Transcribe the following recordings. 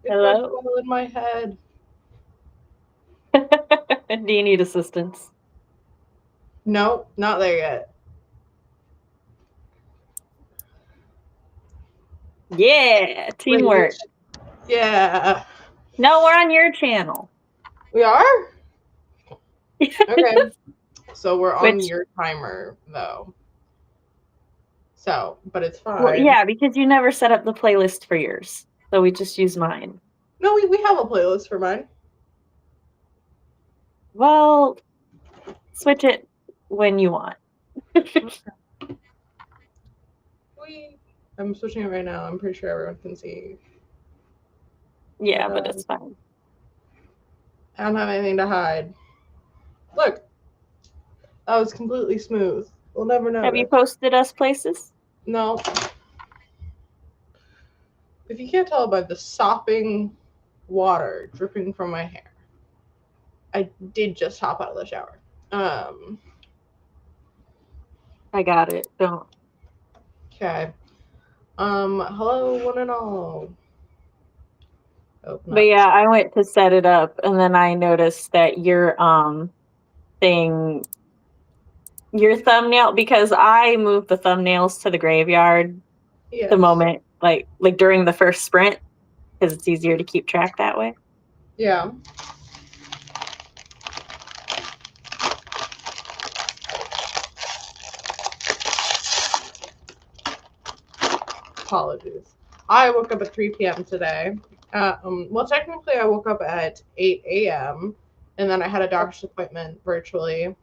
It works Hello? well in my head. Do you need assistance? No, not there yet. Yeah, Wait, teamwork. yeah. No, we're on your channel. We are? Okay. So we're on Which, your timer, though. So, but it's well, fine. yeah, because you never set up the playlist for yours. So we just use mine. No, we have a playlist for mine. Well, switch it when you want. I'm switching it right now. I'm pretty sure everyone can see. Yeah, but it's fine. I don't have anything to hide. Look, that was completely smooth. We'll never know. Have you posted us places? No. If you can't tell by the sopping water dripping from my hair, I did just hop out of the shower. I got it. Don't. Okay. Hello, one and all. Oh, But yeah, I went to set it up, and then I noticed that your thing, your thumbnail, because I moved the thumbnails to the graveyard yes. the moment, like during the first sprint, because it's easier to keep track that way. Yeah. Apologies. I woke up at 3 p.m. today. Well, technically, I woke up at 8 a.m. and then I had a doctor's appointment virtually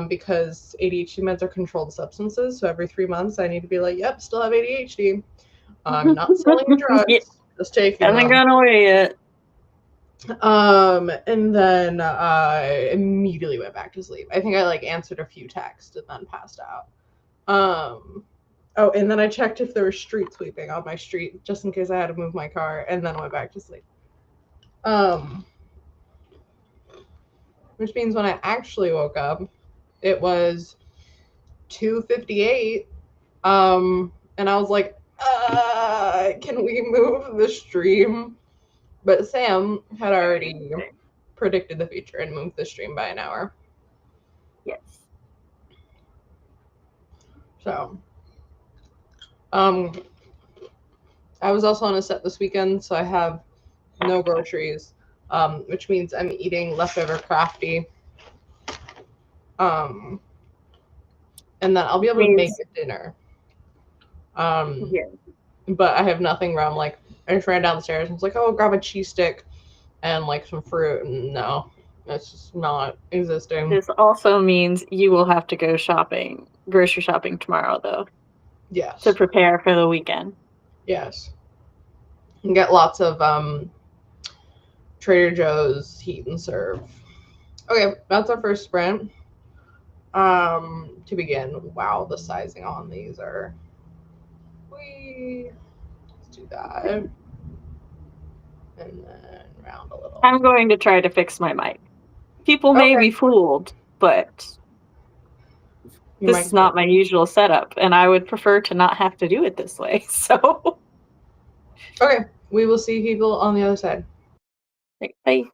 because ADHD meds are controlled substances. So every 3 months, I need to be like, yep, still have ADHD. I'm not selling drugs, Yeah, just taking hasn't them. gone away yet. And then I immediately went back to sleep. I think I answered a few texts and then passed out. Oh, and then I checked if there was street sweeping on my street just in case I had to move my car, and then went back to sleep. Which means when I actually woke up, it was 2:58. And I was like, can we move the stream? But Sam had already predicted the future and moved the stream by an hour. Yes. So, I was also on a set this weekend, so I have no groceries, which means I'm eating leftover crafty. And then I'll be able to make a dinner. Yeah. But I have nothing where I'm like, I just ran downstairs and was like, oh, grab a cheese stick and some fruit. And no, it's just not existing. This also means you will have to go grocery shopping tomorrow, though. Yes. To prepare for the weekend. Yes. And get lots of Trader Joe's heat and serve. Okay, that's our first sprint. To begin, wow, the sizing on these are. Let's do that. And then round a little. I'm going to try to fix my mic. People may be fooled, but this is not my usual setup, and I would prefer to not have to do it this way. So. Okay, we will see people on the other side. Bye.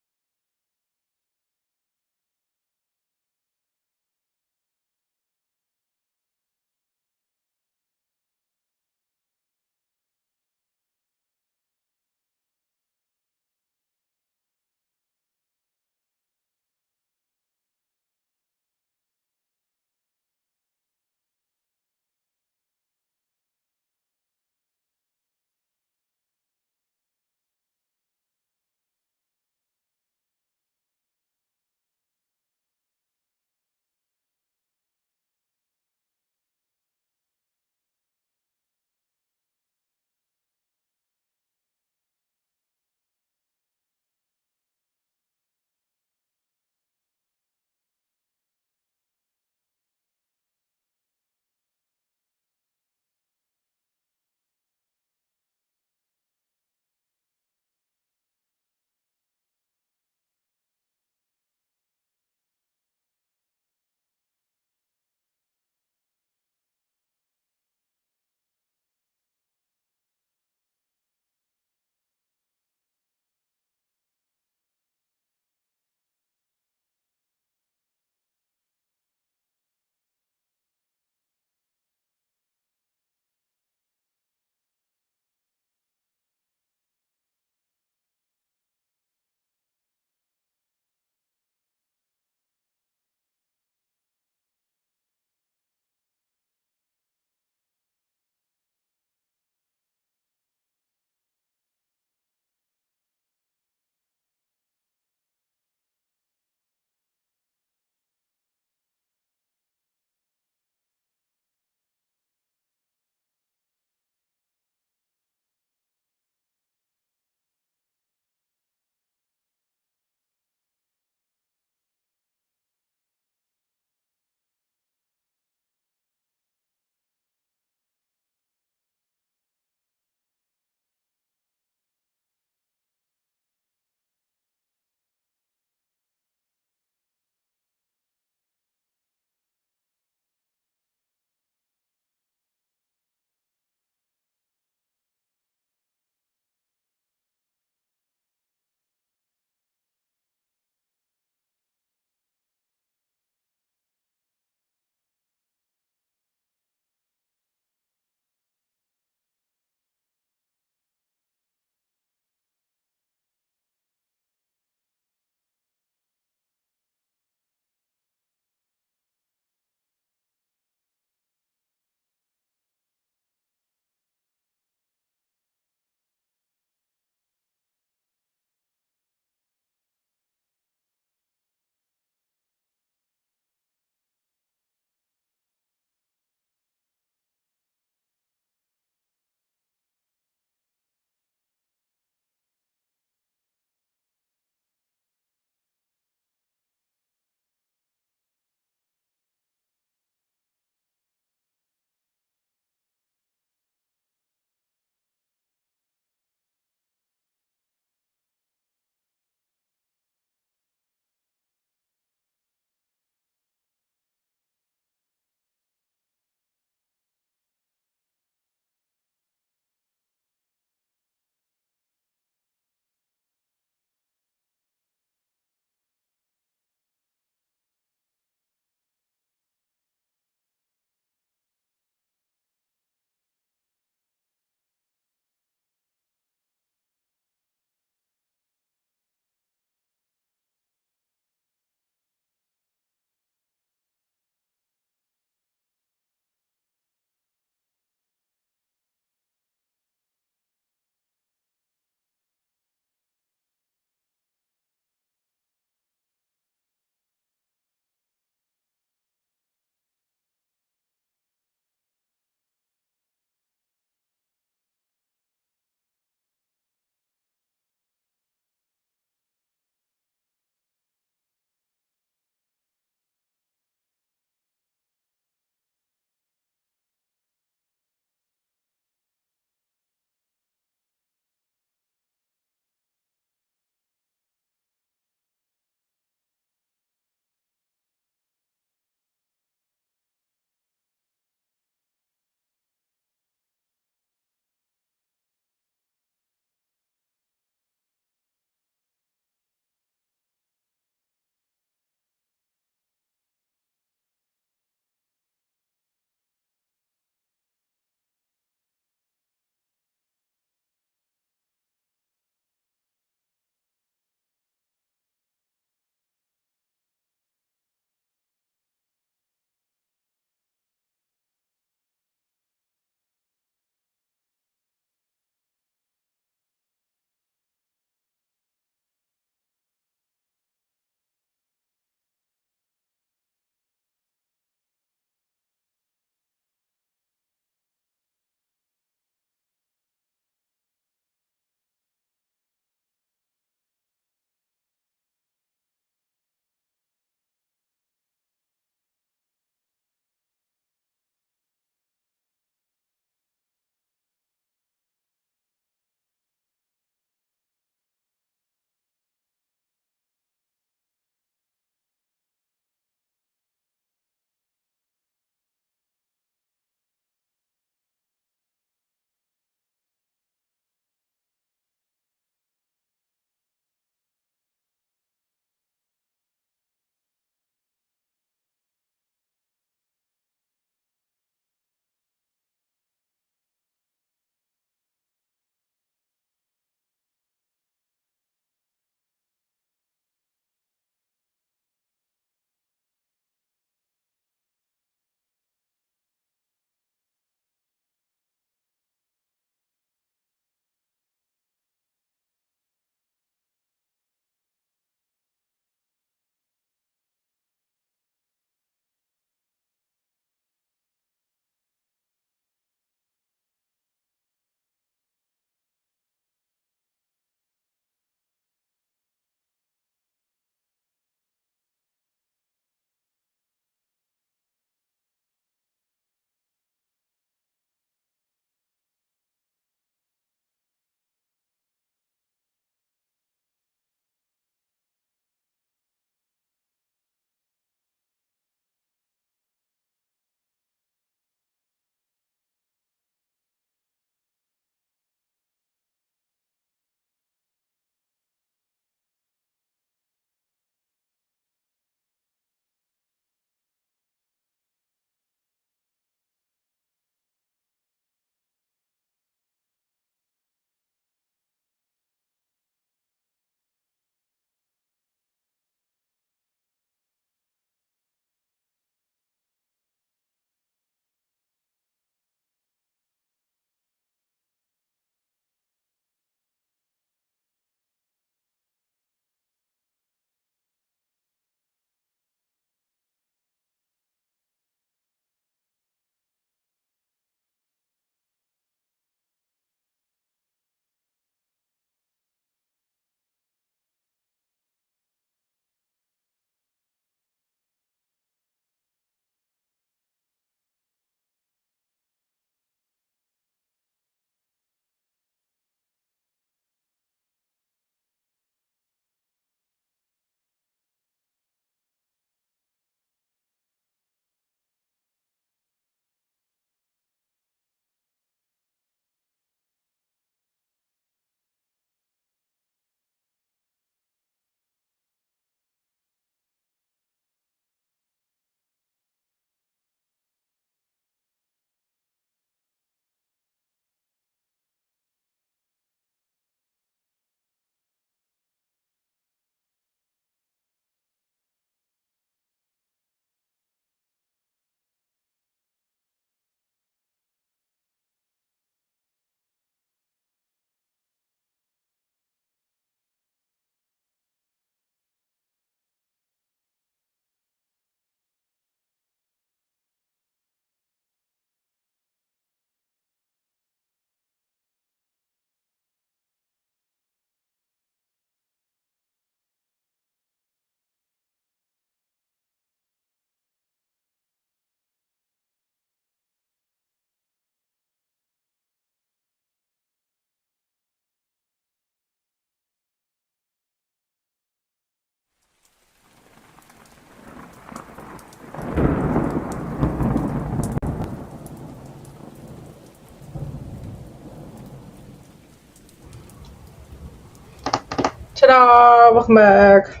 Ta-da! Welcome back.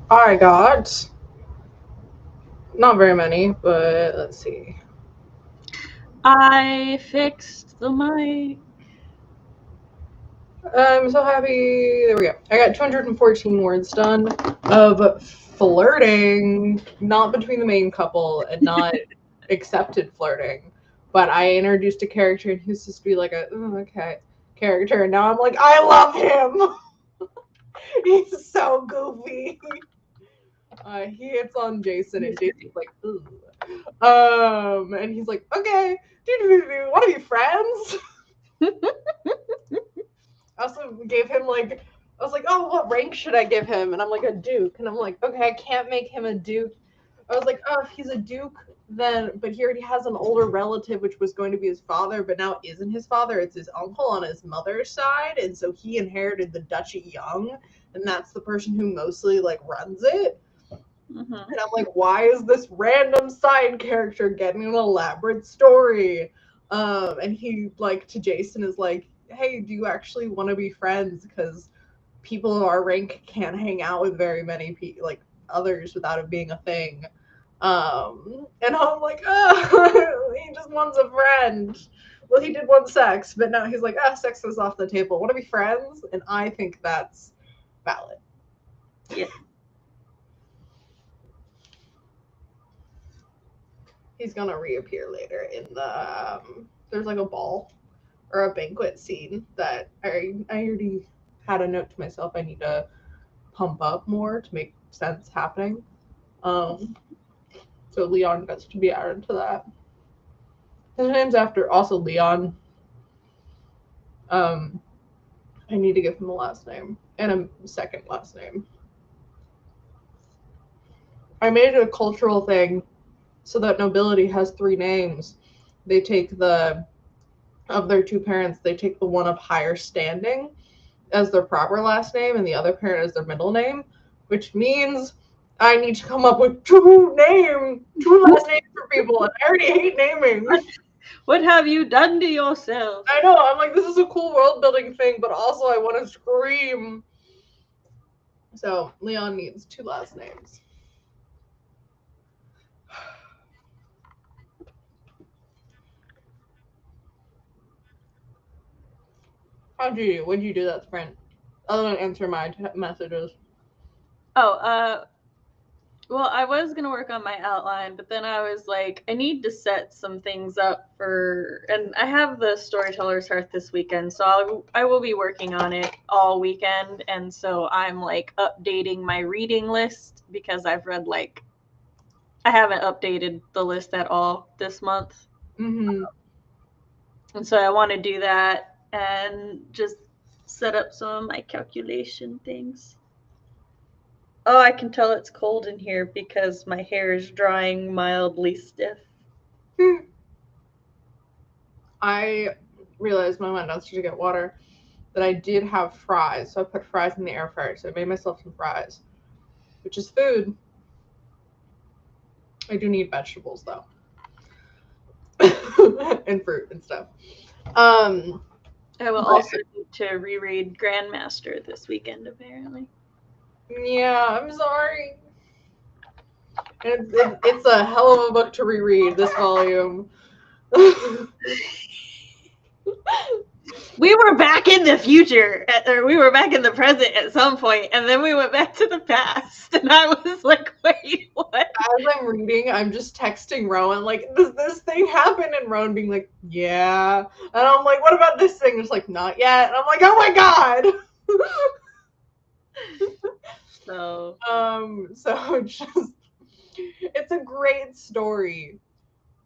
I got not very many, but let's see. I fixed the mic. I'm so happy. There we go. I got 214 words done of flirting, not between the main couple and not accepted flirting, but I introduced a character and he was just be like a okay character, and now I'm like, I love him. He's so goofy. He hits on Jason and Jason's like, ooh. And he's like, okay, want to be friends? I also gave him like, I was like, oh, what rank should I give him? And I'm like, a duke. And I'm like, okay, I can't make him a duke. I was like, oh, if he's a duke, then, but he already has an older relative, which was going to be his father, but now isn't his father. It's his uncle on his mother's side. And so he inherited the Duchy young. And that's the person who mostly like runs it. Mm-hmm. And I'm like, why is this random side character getting an elaborate story? And he like to Jason is like, hey, do you actually want to be friends? Because people of our rank can't hang out with very many like others without it being a thing. And I'm like, oh, he just wants a friend. Well, he did want sex, but now he's like, sex is off the table. Want to be friends? And I think that's valid. Yeah. He's gonna reappear later in the there's like a ball or a banquet scene that I already had a note to myself I need to pump up more to make sense happening. So Leon gets to be added to that. His name's after also Leon. I need to give him a last name and a second last name. I made it a cultural thing so that nobility has 3 names. They take of their 2 parents, they take the one of higher standing as their proper last name and the other parent as their middle name, which means I need to come up with 2 last names for people, and I already hate naming. What have you done to yourself? I know, I'm like, this is a cool world building thing, but also I want to scream. So Leon needs 2 last names. When you do that sprint? Other than answer my messages. Oh, well, I was going to work on my outline, but then I was like, I need to set some things up and I have the Storytellers Hearth this weekend, so I will be working on it all weekend, and so I'm like updating my reading list because I've read I haven't updated the list at all this month. Mm-hmm. And so I want to do that and just set up some of my calculation things. Oh, I can tell it's cold in here because my hair is drying mildly stiff. I realized when I went downstairs to get water that I did have fries, so I put fries in the air fryer. So I made myself some fries, which is food. I do need vegetables though, and fruit and stuff. I will also need to reread Grandmaster this weekend, apparently. Yeah, I'm sorry. It's a hell of a book to reread, this volume. We were back in the future, or we were back in the present at some point, and then we went back to the past, and I was like, wait, what? As I'm reading, I'm just texting Rowan, like, does this thing happen? And Rowan being like, yeah. And I'm like, what about this thing? It's like, not yet. And I'm like, oh my god! So just, it's a great story,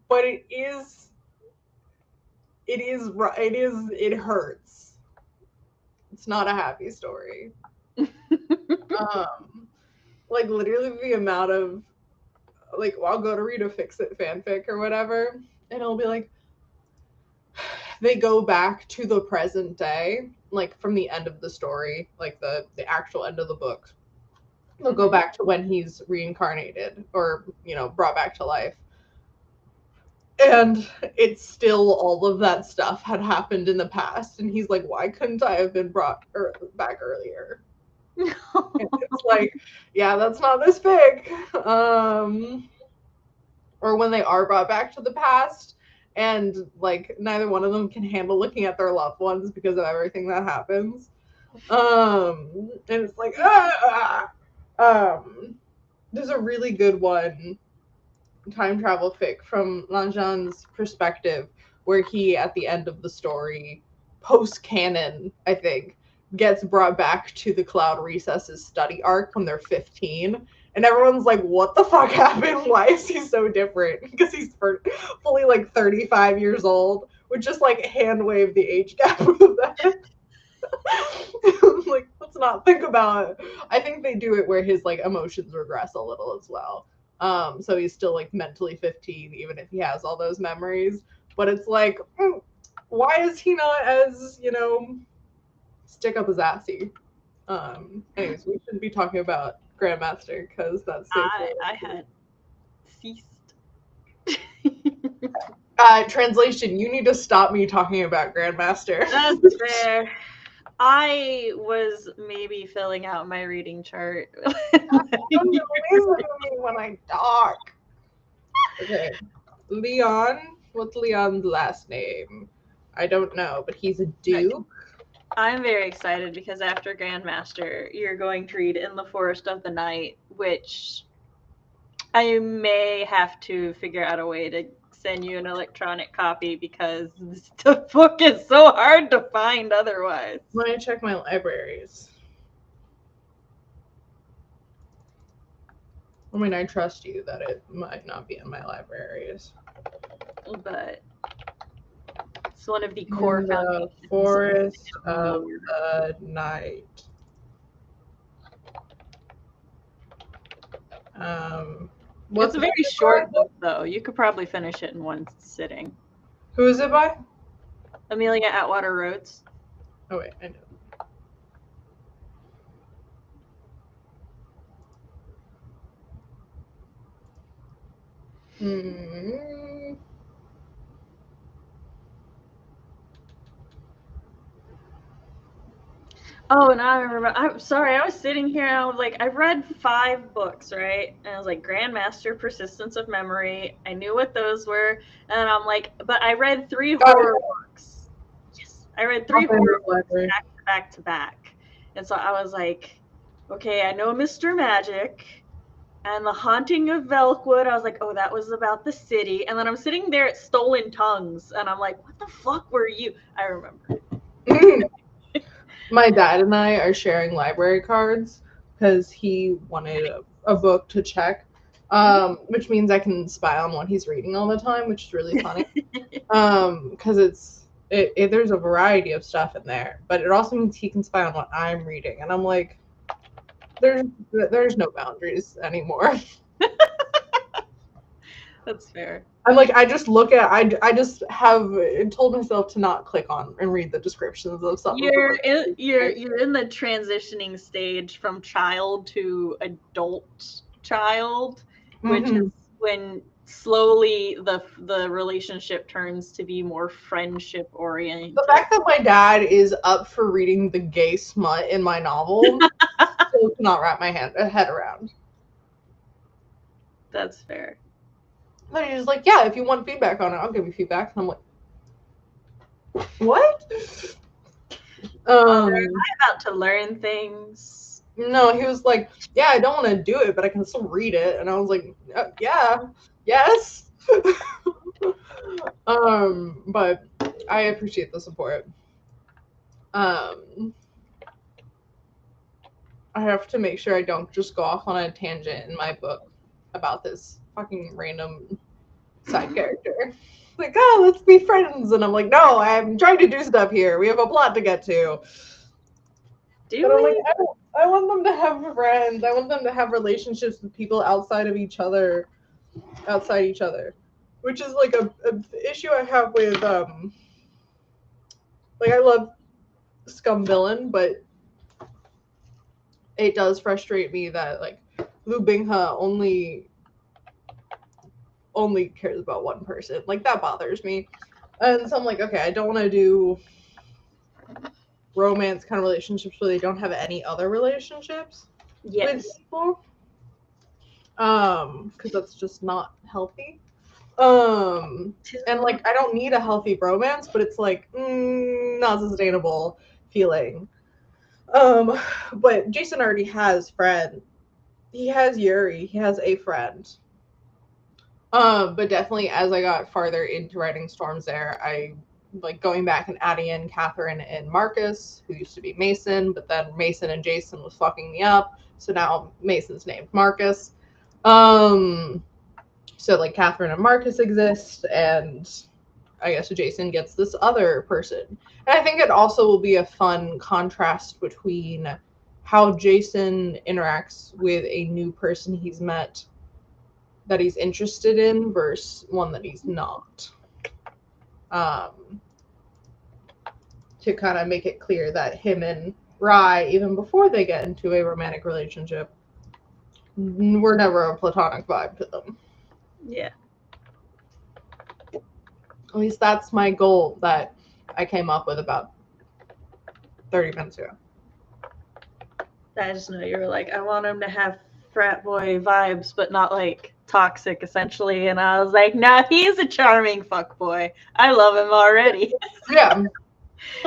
but it hurts. It's not a happy story. Like literally the amount of like I'll go to read a Fix-It fanfic or whatever, and it'll be like they go back to the present day, like from the end of the story, like the actual end of the book. They'll go back to when he's reincarnated or, brought back to life. And it's still all of that stuff had happened in the past. And he's like, why couldn't I have been brought back earlier? It's like, yeah, that's not this big. Or when they are brought back to the past and like neither one of them can handle looking at their loved ones because of everything that happens. And it's like, there's a really good one, time travel fic from Lanjan's perspective, where he at the end of the story, post canon, I think, gets brought back to the Cloud Recesses study arc when they're 15. And everyone's like, what the fuck happened? Why is he so different? Because he's fully like 35 years old, would just like hand wave the age gap of that. Like, let's not think about it. I think they do it where his like emotions regress a little as well. So he's still like mentally 15, even if he has all those memories. But it's like, why is he not as, stick up his assy? Anyways, we shouldn't be talking about Grandmaster because that's I had ceased. Translation, you need to stop me talking about Grandmaster. That's fair. I was maybe filling out my reading chart. When I talk. Okay. Leon. What's Leon's last name? I don't know, but he's a duke. I'm very excited because after Grandmaster, you're going to read In the Forest of the Night, which I may have to figure out a way to send you an electronic copy because the book is so hard to find otherwise. Let me check my libraries. I mean, I trust you that it might not be in my libraries. But it's one of the core foundations. The Forest of the Night. It's a very short book, though. You could probably finish it in one sitting. Who is it by? Amelia Atwater Rhodes. Oh, wait, I know. Oh, now I remember. I'm sorry. I was sitting here and I was like, I read 5 books, right? And I was like, Grandmaster, Persistence of Memory. I knew what those were. And I'm like, but I read 3 horror books. Yes. I read 3 horror books back to back. And so I was like, okay, I know Mr. Magic and The Haunting of Velkwood. I was like, oh, that was about the city. And then I'm sitting there at Stolen Tongues. And I'm like, what the fuck were you? I remember. My dad and I are sharing library cards because he wanted a book to check, which means I can spy on what he's reading all the time, which is really funny. Because there's a variety of stuff in there, but it also means he can spy on what I'm reading, and I'm like, there's no boundaries anymore. That's fair. I'm like, I just look at, I just have told myself to not click on and read the descriptions of something. You're in the transitioning stage from child to adult child, which is when slowly the relationship turns to be more friendship oriented. The fact that my dad is up for reading the gay smut in my novel still cannot wrap my head around. That's fair. Then he's like, yeah, if you want feedback on it, I'll give you feedback. And I'm like, what? Am I about to learn things? No, he was like, yeah, I don't want to do it, but I can still read it. And I was like, yeah, yes. But I appreciate the support. I have to make sure I don't just go off on a tangent in my book about this fucking random side character. Like, oh, let's be friends. And I'm like, no, I'm trying to do stuff here. We have a plot to get to. But I'm like, I want them to have friends. I want them to have relationships with people outside each other. Which is like a issue I have with like, I love Scum Villain, but it does frustrate me that like Lu Binghe only cares about one person. Like, that bothers me. And so I'm like, okay, I don't want to do romance kind of relationships where they don't have any other relationships with Yes. people. Because that's just not healthy. And like I don't need a healthy romance, but it's like not sustainable feeling. But Jason already has friend. He has Yuri. He has a friend. But definitely as I got farther into writing Storms there, I like going back and adding in Catherine and Marcus, who used to be Mason, but then Mason and Jason was fucking me up. So now Mason's named Marcus. So like Catherine and Marcus exist, and I guess Jason gets this other person. And I think it also will be a fun contrast between how Jason interacts with a new person he's met that he's interested in versus one that he's not. To kind of make it clear that him and Rye, even before they get into a romantic relationship, were never a platonic vibe to them. Yeah. At least that's my goal that I came up with about 30 minutes ago. I just know you were like, I want him to have frat boy vibes, but not like toxic, essentially. And I was like, nah, he's a charming fuck boy. I love him already. Yeah.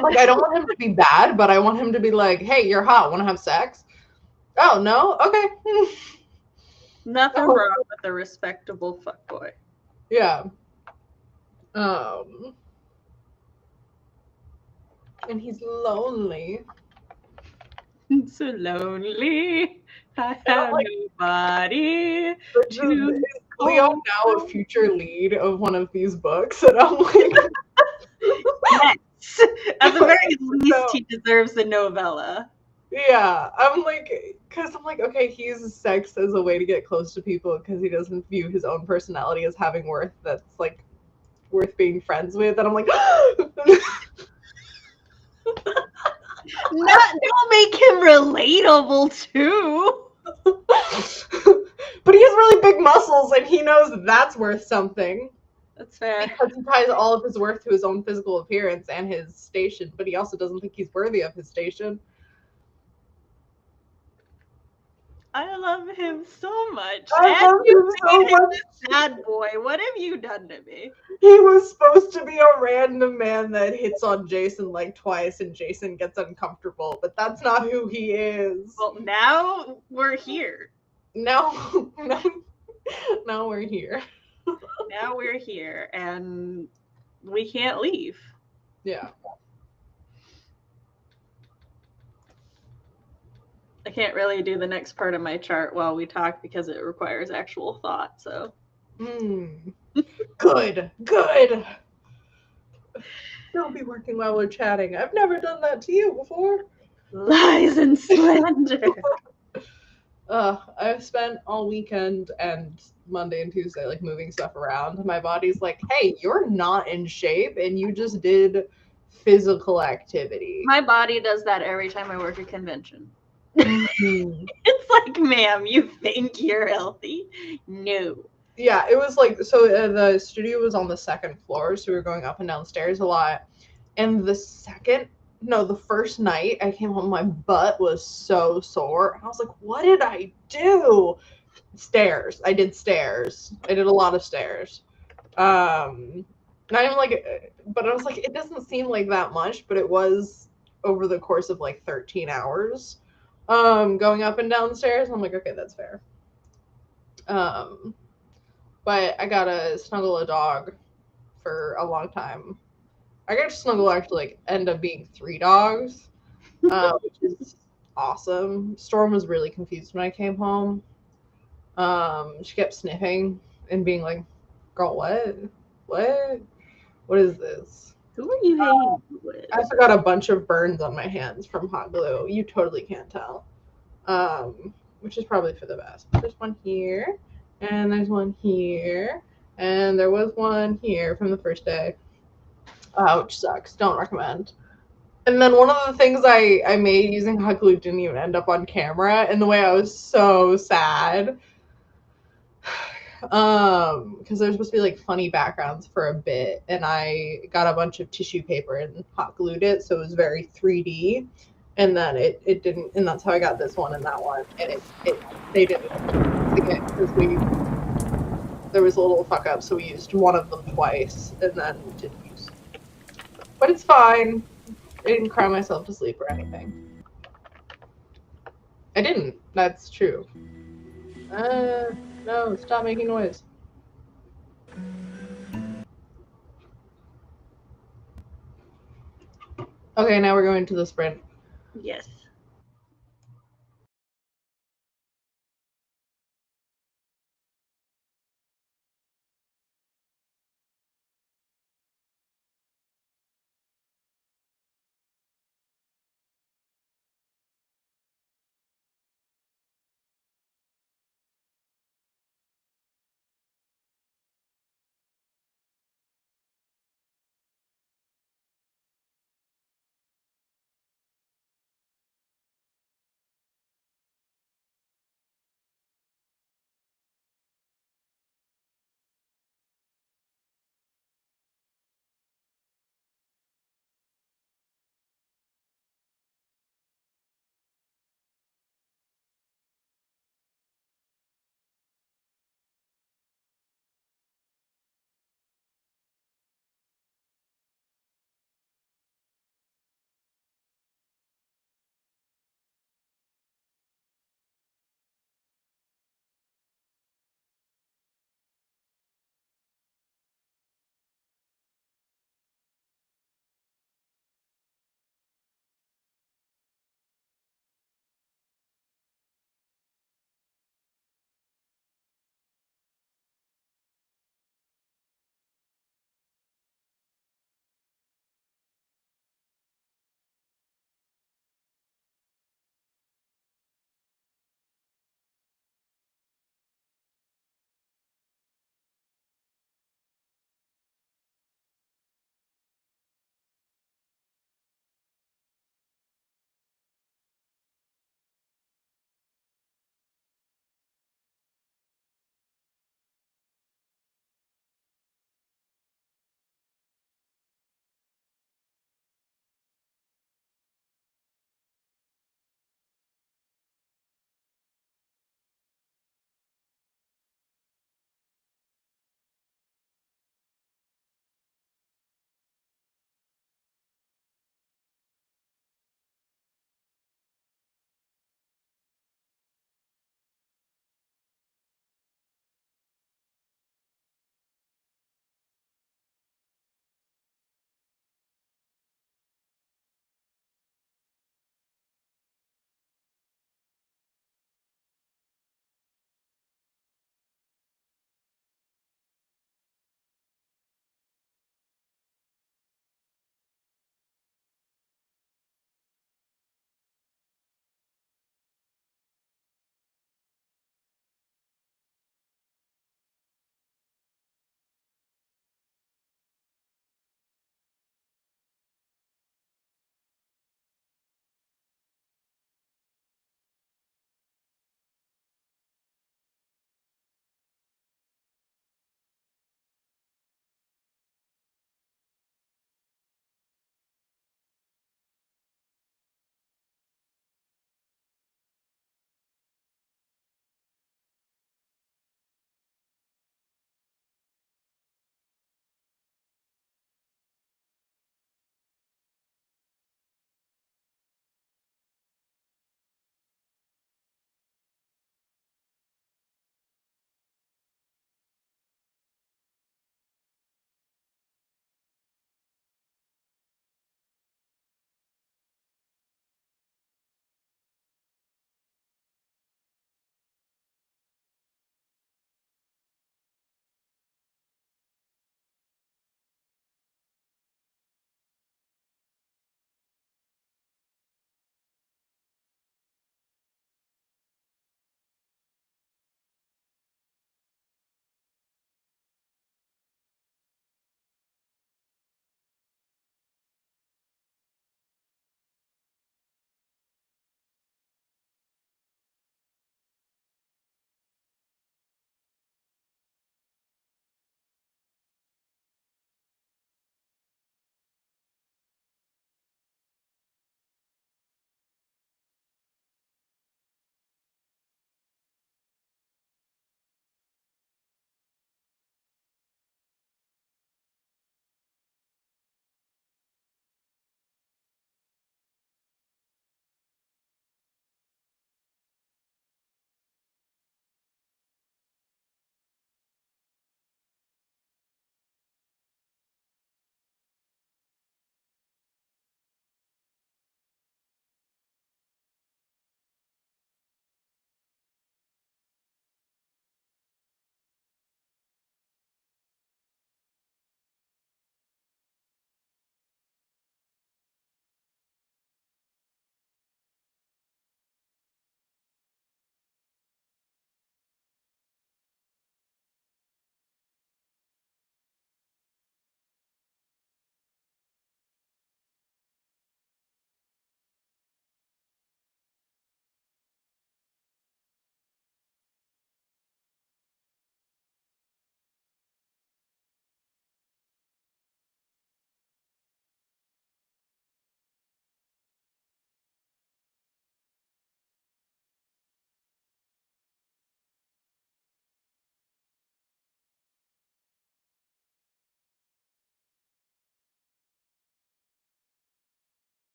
Like, I don't want him to be bad, but I want him to be like, hey, you're hot. Want to have sex? Oh, no? Okay. Nothing wrong with a respectable fuck boy. Yeah. And he's lonely. It's so lonely. I have nobody. Is Cleo now a future lead of one of these books? And I'm like, yes. At the very least, he deserves a novella. Yeah, I'm like, because I'm like, okay, he uses sex as a way to get close to people because he doesn't view his own personality as having worth that's like worth being friends with. And I'm like, don't make him relatable too. But he has really big muscles and he knows that's worth something. That's fair. Because he ties all of his worth to his own physical appearance and his station, but he also doesn't think he's worthy of his station. I love him so much. I love him so much. Bad boy, what have you done to me? He was supposed to be a random man that hits on Jason like twice and Jason gets uncomfortable, but that's not who he is. Well, now we're here. Now we're here. Now we're here and we can't leave. Yeah. I can't really do the next part of my chart while we talk because it requires actual thought, so. Good. Don't be working while we're chatting. I've never done that to you before. Lies and slander. I've spent all weekend and Monday and Tuesday like moving stuff around. My body's like, hey, you're not in shape and you just did physical activity. My body does that every time I work a convention. It's like, ma'am, you think you're healthy? No. Yeah, it was like, so the studio was on the second floor, so we were going up and down stairs a lot. And the first night I came home, my butt was so sore. And I was like, what did I do? Stairs. I did stairs. I did a lot of stairs. Not even like, but I was like, it doesn't seem like that much, but it was over the course of like 13 hours. Going up and down the stairs. I'm like, okay, that's fair. But I gotta snuggle a dog for a long time. I got to snuggle actually like end up being 3 dogs, which is awesome. Storm was really confused when I came home. She kept sniffing and being like, girl, what is this? Who are you hanging with? I also got a bunch of burns on my hands from hot glue. You totally can't tell. Which is probably for the best. There's one here, and there's one here, and there was one here from the first day. Which sucks. Don't recommend. And then one of the things I made using hot glue didn't even end up on camera, and the way I was so sad. because there's supposed to be like funny backgrounds for a bit, and I got a bunch of tissue paper and hot glued it, so it was very 3D. And then it didn't, and that's how I got this one and that one, and they didn't stick it because there was a little fuck up, so we used one of them twice and then didn't use. But it's fine. I didn't cry myself to sleep or anything. I didn't. That's true. No, stop making noise. Okay, now we're going to the sprint. Yes.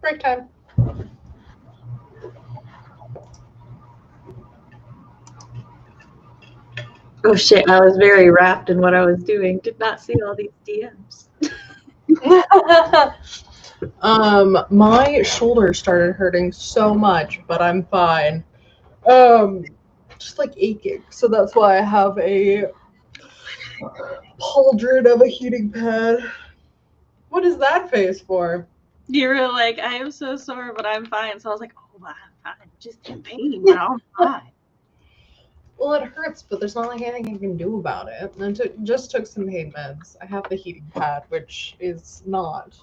Break time. Oh shit, I was very wrapped in what I was doing. Did not see all these DMs. My shoulder started hurting so much, but I'm fine. Just like aching. So that's why I have a pauldron of a heating pad. What is that face for? You were like, I am so sore, but I'm fine. So I was like, oh, I'm fine. Just in pain, but I'm fine. Well, it hurts, but there's not like anything I can do about it. And just took some pain meds. I have the heating pad, which is not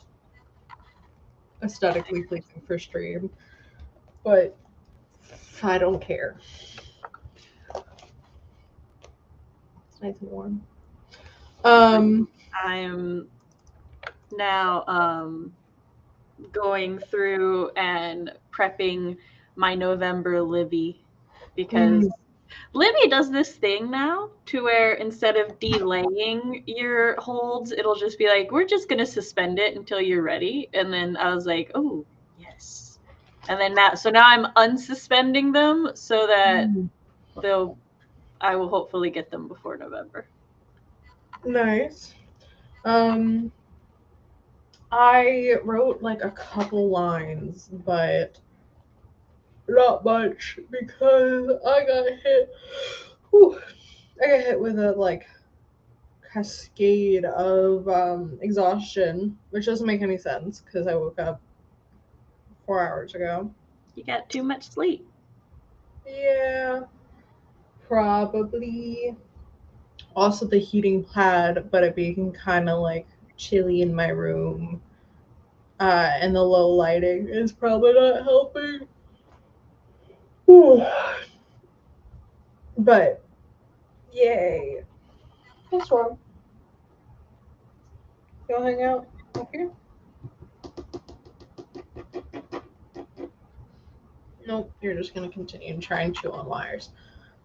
aesthetically pleasing for stream, but I don't care. It's nice and warm. I'm now going through and prepping my November Libby because Libby does this thing now to where instead of delaying your holds, it'll just be like, we're just gonna suspend it until you're ready. And then I was like, oh yes. And then now I'm unsuspending them so that I will hopefully get them before November. Nice. I wrote like a couple lines, but not much because I got hit. I got hit with a like cascade of exhaustion, which doesn't make any sense because I woke up 4 hours ago. You got too much sleep. Yeah, probably. Also the heating pad, but it being kind of like chilly in my room. And the low lighting is probably not helping. But yay. What's wrong? You wanna hang out up here? Nope, you're just gonna continue and try and chew on wires.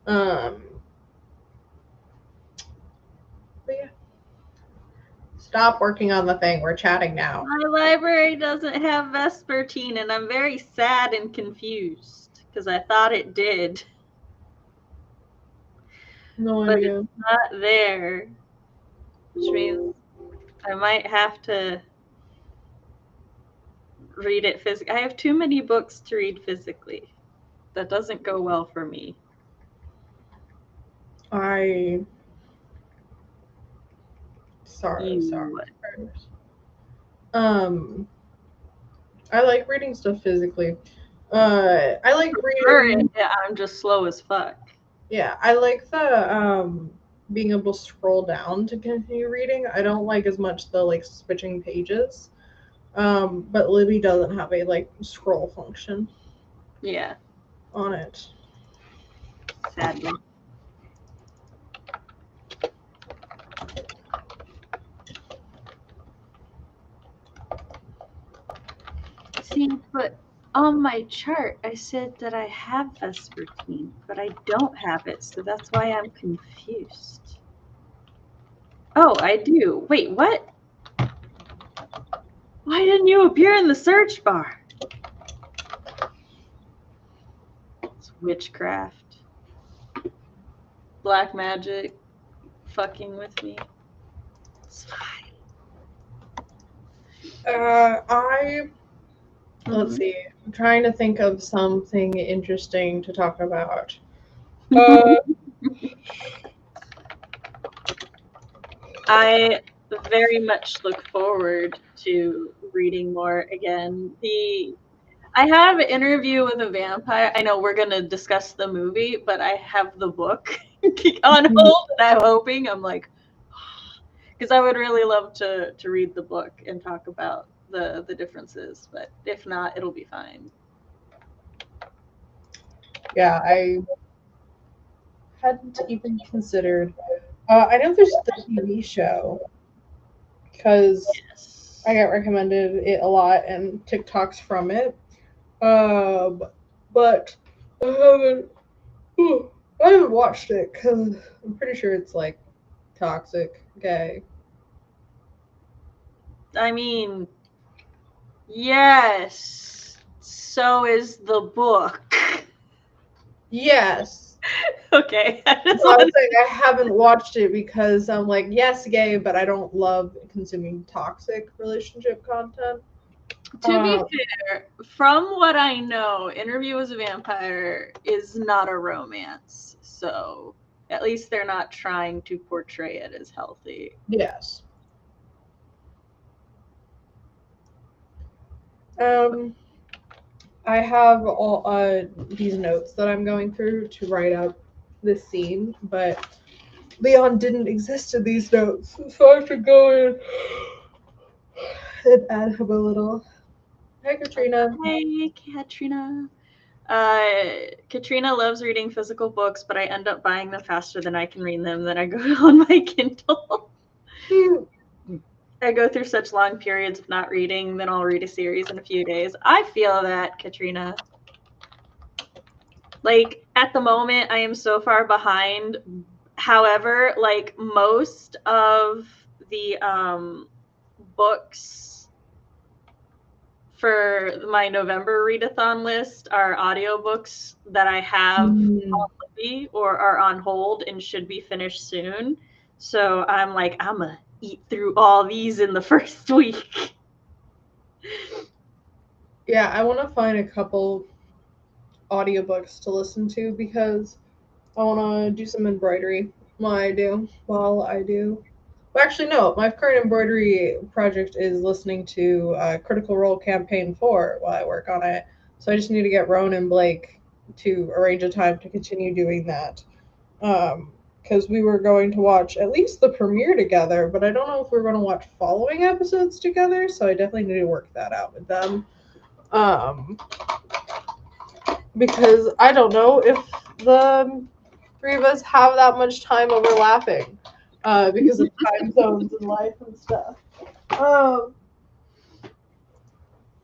But yeah. Stop working on the thing. We're chatting now. My library doesn't have Vespertine, and I'm very sad and confused because I thought it did. No but idea. It's not there, which means I might have to read it physically. I have too many books to read physically. That doesn't go well for me. Sorry. I like reading stuff physically. I like reading. I'm just slow as fuck. Yeah, I like the being able to scroll down to continue reading. I don't like as much the like switching pages. But Libby doesn't have a like scroll function. Yeah. On it. Sadly. See, but on my chart, I said that I have Vespertine, but I don't have it, so that's why I'm confused. Oh, I do. Wait, what? Why didn't you appear in the search bar? It's witchcraft. Black magic. Fucking with me. It's fine. Let's see. I'm trying to think of something interesting to talk about. I very much look forward to reading more again. I have an interview with a vampire. I know we're going to discuss the movie, but I have the book on hold, and I'm hoping, I'm like, because I would really love to read the book and talk about the differences, but if not, it'll be fine. Yeah, I hadn't even considered. I know there's the TV show because I got recommended it a lot and TikToks from it. But I haven't watched it because I'm pretty sure it's like toxic, gay. I mean, Yes. So is the book. Yes. Okay. I was saying I haven't watched it because I'm like, yes, gay, but I don't love consuming toxic relationship content. To be fair, from what I know, Interview with a Vampire is not a romance. So at least they're not trying to portray it as healthy. Yes. I have all these notes that I'm going through to write up this scene, but Leon didn't exist in these notes, so I should go in and add him a little. Hey, Katrina. Hey, Katrina. Katrina loves reading physical books, but I end up buying them faster than I can read them. Then I go on my Kindle. I go through such long periods of not reading, then I'll read a series in a few days. I feel that, Katrina. Like, at the moment, I am so far behind. However, like, most of the books for my November readathon list are audiobooks that I have on Libby or are on hold and should be finished soon. So I'm like, I'm going to eat through all these in the first week. Yeah, I want to find a couple audiobooks to listen to because I want to do some embroidery while I do. Well, actually, no. My current embroidery project is listening to Critical Role Campaign 4 while I work on it. So I just need to get Roan and Blake to arrange a time to continue doing that. Because we were going to watch at least the premiere together, but I don't know if we're going to watch following episodes together. So I definitely need to work that out with them. Because I don't know if the three of us have that much time overlapping because of time zones and life and stuff.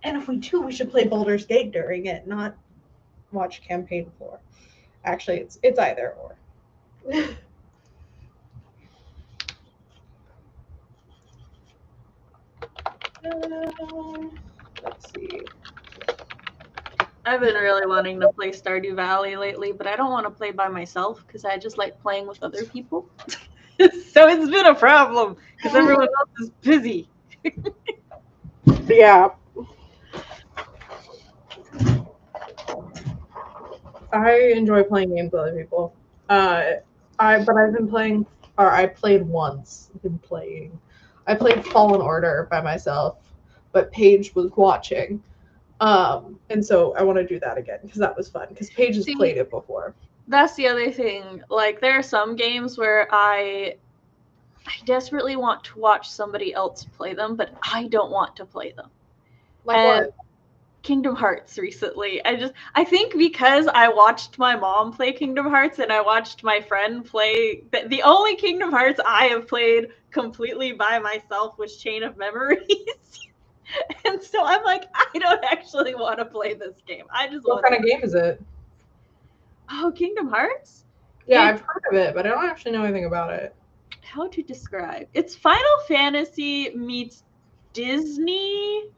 And if we do, we should play Baldur's Gate during it, not watch Campaign 4. Actually, it's either or. Let's see. I've been really wanting to play Stardew Valley lately, but I don't want to play by myself because I just like playing with other people. So it's been a problem because everyone else is busy. Yeah. I enjoy playing games with other people. But I've been playing, or I played once. I played Fallen Order by myself, but Paige was watching. And so I want to do that again because that was fun. Because Paige has played it before. That's the other thing. Like, there are some games where I desperately want to watch somebody else play them, but I don't want to play them. Like what? Kingdom Hearts recently. I think because I watched my mom play Kingdom Hearts and I watched my friend play, the only Kingdom Hearts I have played completely by myself was Chain of Memories. And so I'm like, I don't actually want to play this game. What kind of game is it? Oh, Kingdom Hearts? Yeah, I've heard of it, but I don't actually know anything about it. How to describe? It's Final Fantasy meets Disney.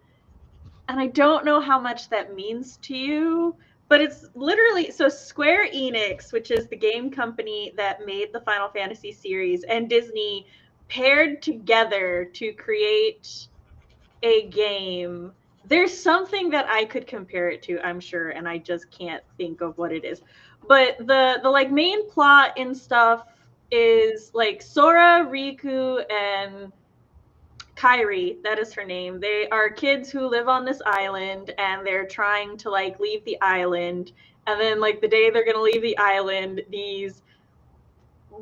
And I don't know how much that means to you, but it's literally, so Square Enix, which is the game company that made the Final Fantasy series, and Disney paired together to create a game. There's something that I could compare it to, I'm sure, and I just can't think of what it is. But the like main plot and stuff is like Sora, Riku, and Kyrie, that is her name. They are kids who live on this island and they're trying to like leave the island. And then like the day they're going to leave the island, these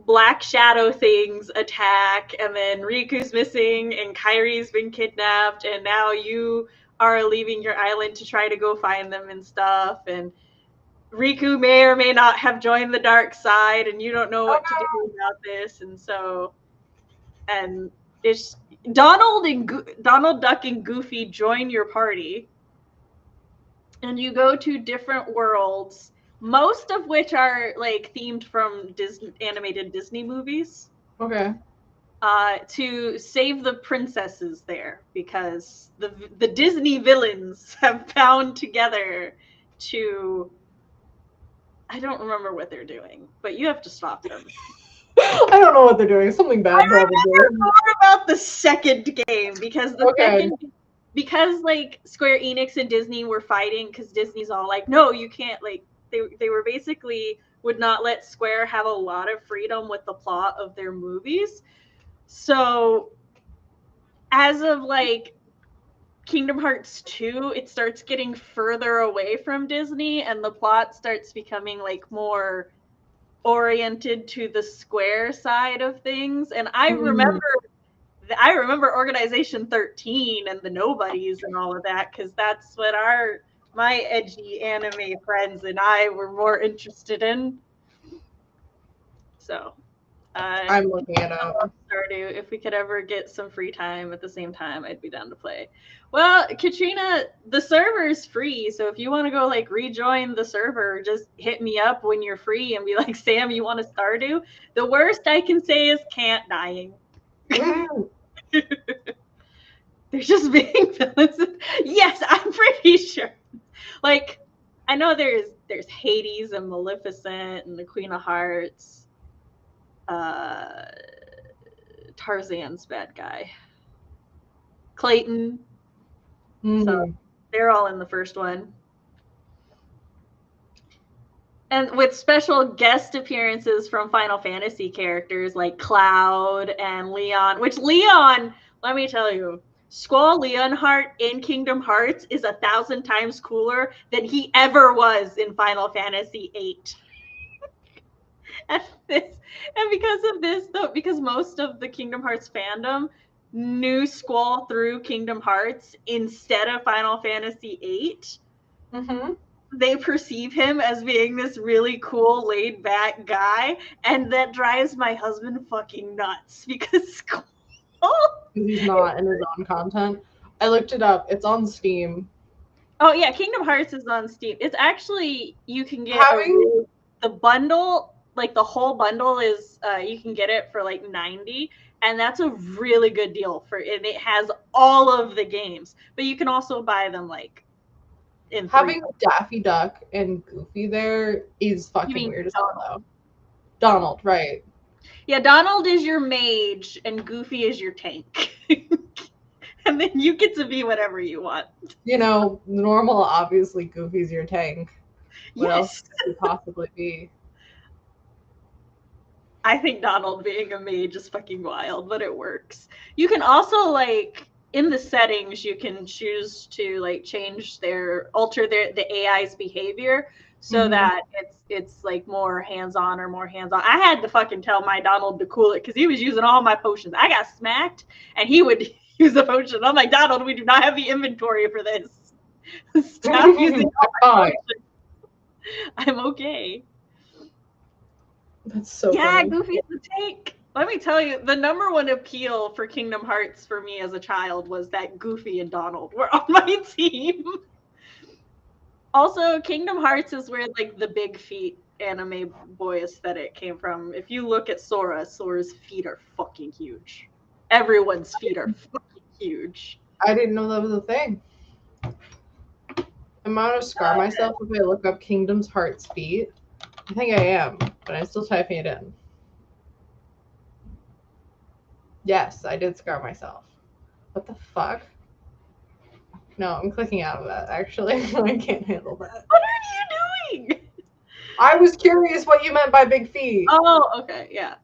black shadow things attack and then Riku's missing and Kyrie's been kidnapped and now you are leaving your island to try to go find them and stuff, and Riku may or may not have joined the dark side and you don't know what to do about this. And so, and it's Donald Duck and Goofy join your party, and you go to different worlds, most of which are like themed from animated Disney movies. Okay. to save the princesses there, because the Disney villains have bound together to, I don't remember what they're doing, but you have to stop them. I don't know what they're doing. Something bad, probably. I remember more about the second game, because because like Square Enix and Disney were fighting, because Disney's all like, no, you can't, like they were basically would not let Square have a lot of freedom with the plot of their movies. So as of like Kingdom Hearts 2, it starts getting further away from Disney, and the plot starts becoming like more oriented to the Square side of things. And I remember Organization 13 and the Nobodies and all of that, because that's what my edgy anime friends and I were more interested in. So I'm looking it up. Stardew. If we could ever get some free time at the same time, I'd be down to play. Well, Katrina, the server's free, so if you want to go like rejoin the server, just hit me up when you're free and be like, Sam, you want to Stardew? The worst I can say is can't dying. They're just being villains. Yes, I'm pretty sure. Like, I know there's Hades and Maleficent and the Queen of Hearts. Tarzan's bad guy. Clayton. So they're all in the first one. And with special guest appearances from Final Fantasy characters like Cloud and Leon, which Leon, let me tell you, Squall Leonhart in Kingdom Hearts is 1,000 times cooler than he ever was in Final Fantasy VIII. And because of this, though, because most of the Kingdom Hearts fandom knew Squall through Kingdom Hearts instead of Final Fantasy VIII, they perceive him as being this really cool, laid-back guy, and that drives my husband fucking nuts, because Squall... He's not in his own content. I looked it up. It's on Steam. Oh, yeah, Kingdom Hearts is on Steam. It's actually, you can get the bundle, like the whole bundle is, you can get it for like $90, and that's a really good deal for it. It has all of the games, but you can also buy them like in having Daffy Duck and Goofy there is fucking weird as hell, though. Donald, right? Yeah, Donald is your mage and Goofy is your tank. And then you get to be whatever you want. You know, normal, obviously, Goofy's your tank. What else could he possibly be? I think Donald being a mage is fucking wild, but it works. You can also, like, in the settings, you can choose to, like, alter the AI's behavior so that it's like more hands-on or more hands-on. I had to fucking tell my Donald to cool it because he was using all my potions. I got smacked and he would use a potion. I'm like, Donald, we do not have the inventory for this. Stop using all my potions. I'm okay. That's so funny. Goofy's the tank. Let me tell you, the number one appeal for Kingdom Hearts for me as a child was that Goofy and Donald were on my team. Also, Kingdom Hearts is where like the big feet anime boy aesthetic came from. If you look at Sora's feet are fucking huge. Everyone's feet are fucking huge. I didn't know that was a thing. Am I gonna scar myself if I look up Kingdom Hearts feet? I think I am, but I'm still typing it in. Yes, I did scar myself. What the fuck? No, I'm clicking out of that, actually. I can't handle that. What are you doing? I was curious what you meant by big feet. Oh, okay, yeah.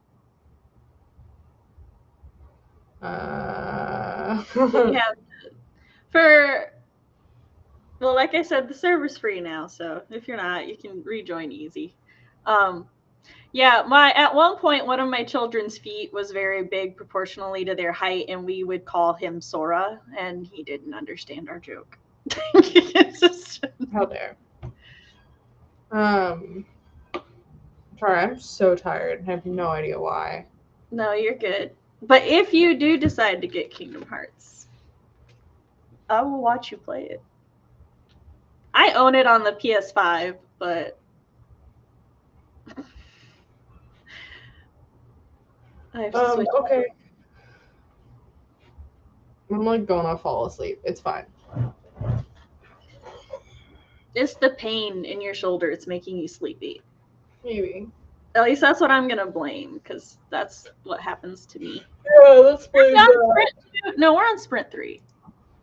Well, like I said, the server's free now, so if you're not, you can rejoin easy. At one point, one of my children's feet was very big proportionally to their height, and we would call him Sora, and he didn't understand our joke. How dare. Sorry, I'm so tired. I have no idea why. No, you're good. But if you do decide to get Kingdom Hearts, I will watch you play it. I own it on the PS5, but I have to switch. Okay. I'm like gonna fall asleep. It's fine. It's the pain in your shoulder. It's making you sleepy. Maybe. At least that's what I'm gonna blame, because that's what happens to me. Yeah, let's blame that. No, we're on sprint 3.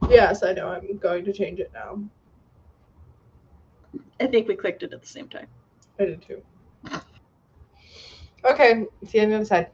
Yes, I know. I'm going to change it now. I think we clicked it at the same time. I did too. Okay, see you on the other side.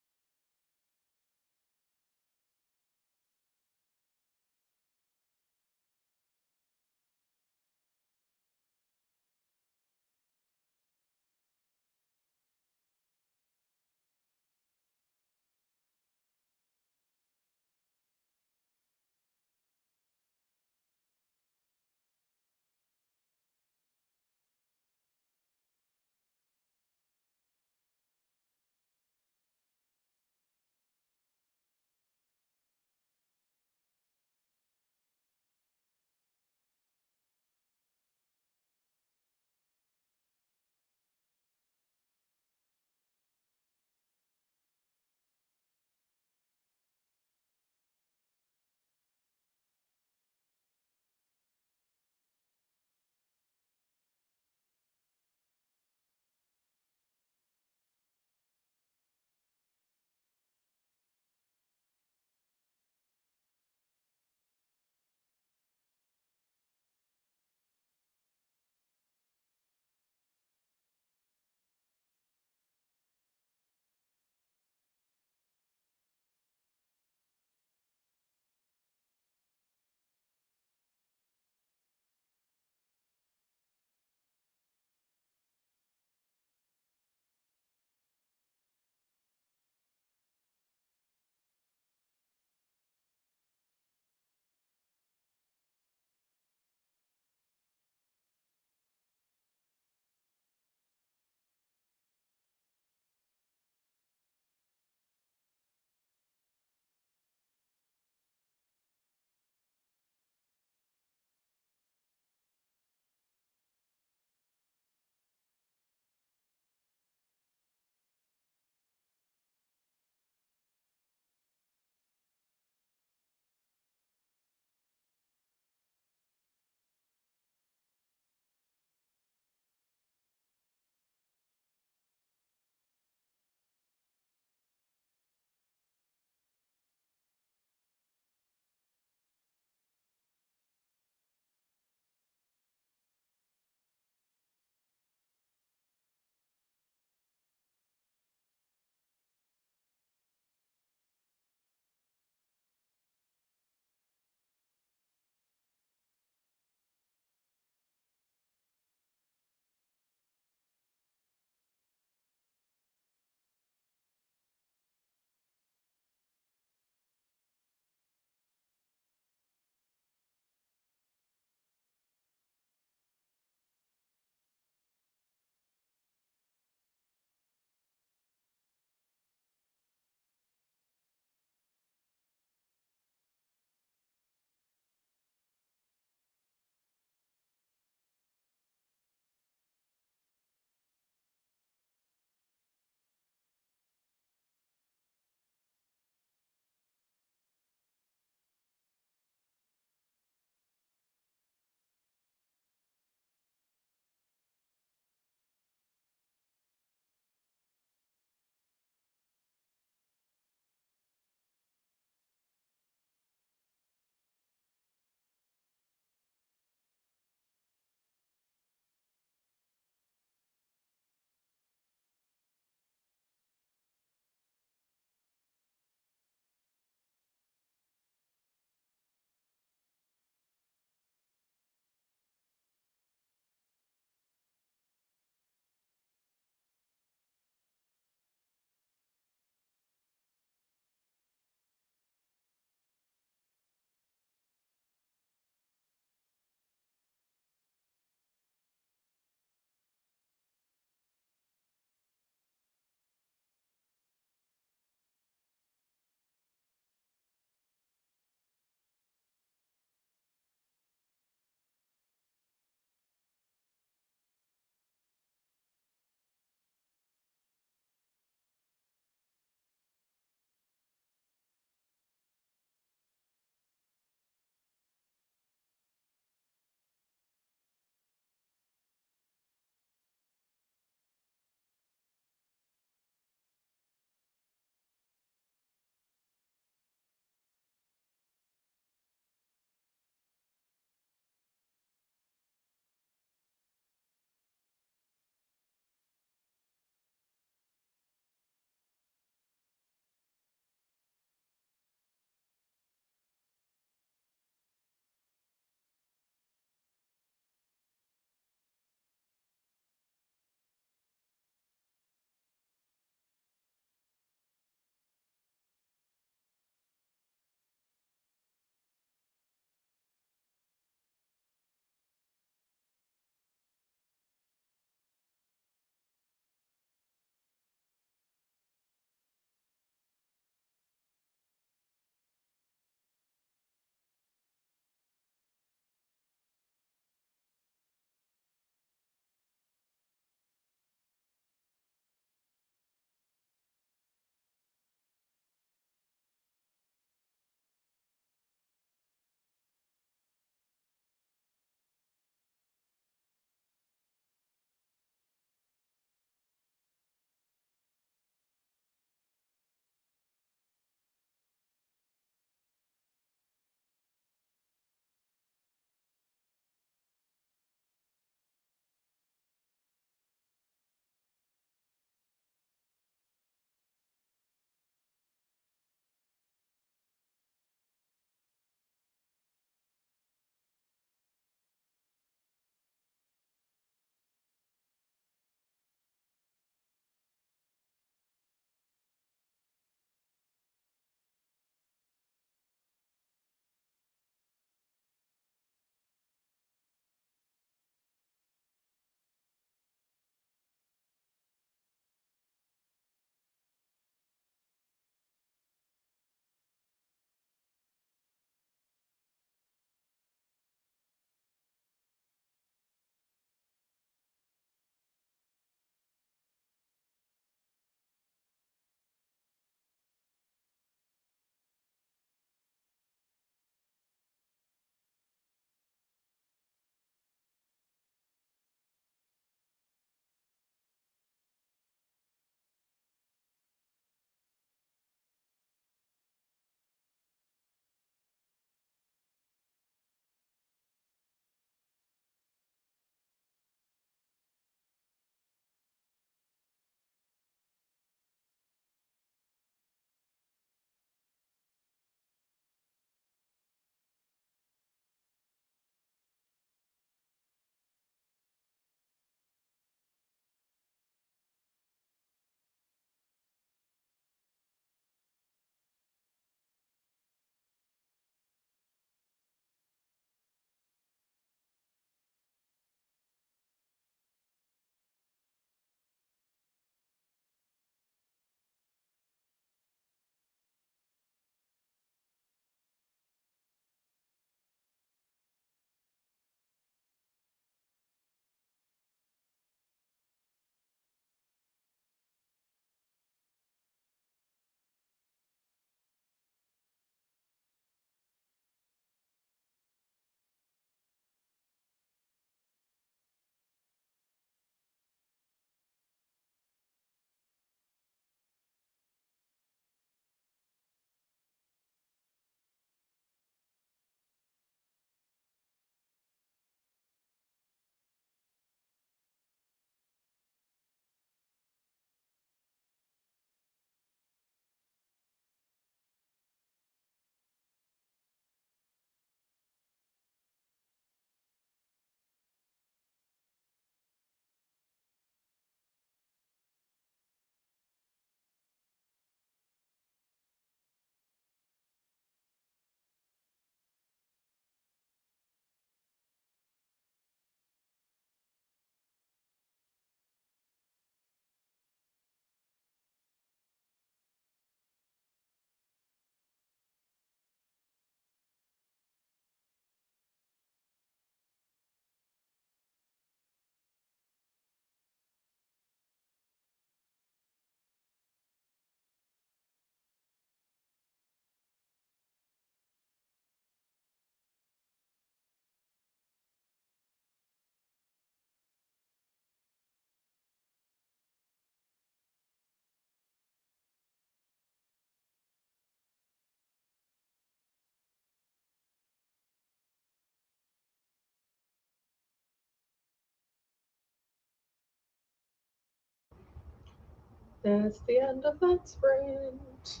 That's the end of that sprint.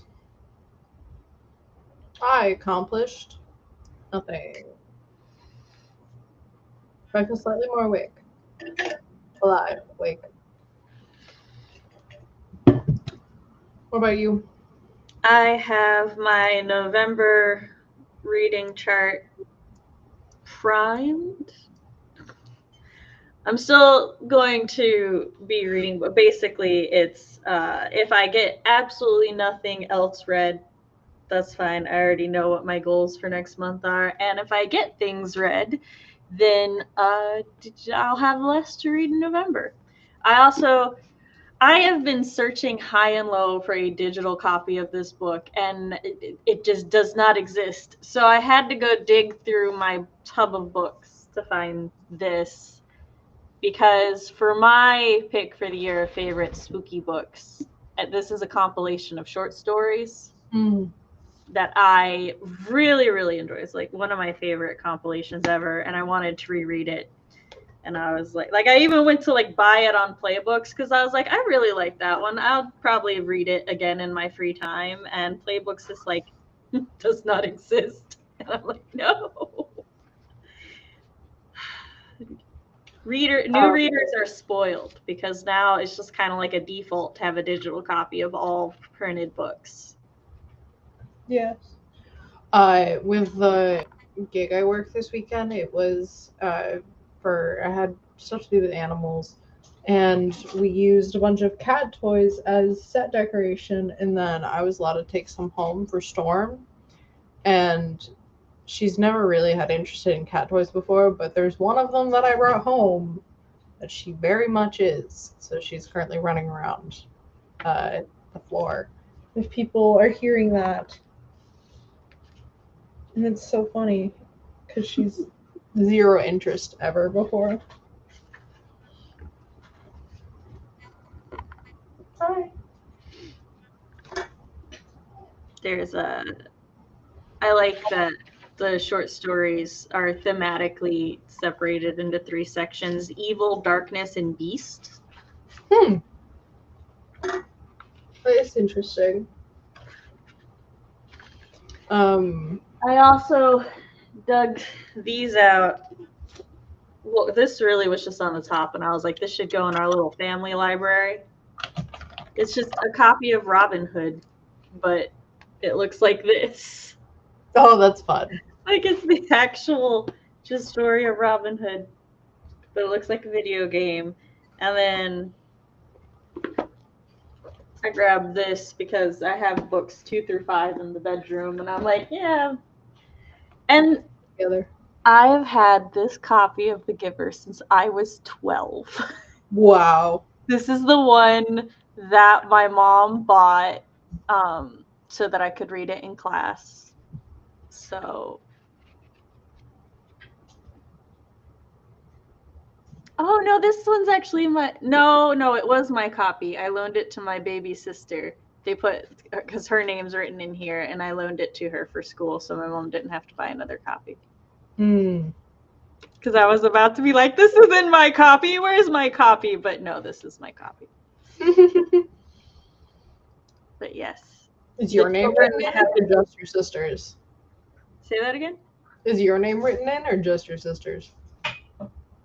I accomplished nothing. I feel slightly more awake. Alive, awake. What about you? I have my November reading chart primed. I'm still going to be reading, but basically it's if I get absolutely nothing else read, that's fine. I already know what my goals for next month are. And if I get things read, then I'll have less to read in November. I have been searching high and low for a digital copy of this book, and it just does not exist. So I had to go dig through my tub of books to find this, because for my pick for the year of favorite spooky books, this is a compilation of short stories that I really, really enjoy. It's like one of my favorite compilations ever, and I wanted to reread it. And I was like I even went to like buy it on Playbooks because I was like, I really like that one. I'll probably read it again in my free time. And Playbooks is like, does not exist. And I'm like, no. New readers are spoiled because now it's just kind of like a default to have a digital copy of all printed books. Yes. With the gig I worked this weekend, it was I had stuff to do with animals, and we used a bunch of cat toys as set decoration, and then I was allowed to take some home for Storm, and she's never really had interest in cat toys before, but there's one of them that I brought home that she very much is, so she's currently running around the floor. If people are hearing that, and it's so funny because she's zero interest ever before. Hi. I like that the short stories are thematically separated into 3 sections: evil, darkness, and beast. It's interesting. I also dug these out. Well, this really was just on the top, and I was like, this should go in our little family library. It's just a copy of Robin Hood, but it looks like this. Oh, that's fun. Like it's the actual just story of Robin Hood, but it looks like a video game. And then I grabbed this because I have books 2 through 5 in the bedroom, and I'm like, yeah. And Together. I've had this copy of The Giver since I was 12. Wow. This is the one that my mom bought so that I could read it in class. So. Oh, no, this one's actually No, it was my copy. I loaned it to my baby sister. They put, because her name's written in here, and I loaned it to her for school, so my mom didn't have to buy another copy. Because I was about to be like, this isn't my copy. Where's my copy? But no, this is my copy. But yes. Is your name written in or just your sister's? Say that again? Is your name written in or just your sister's?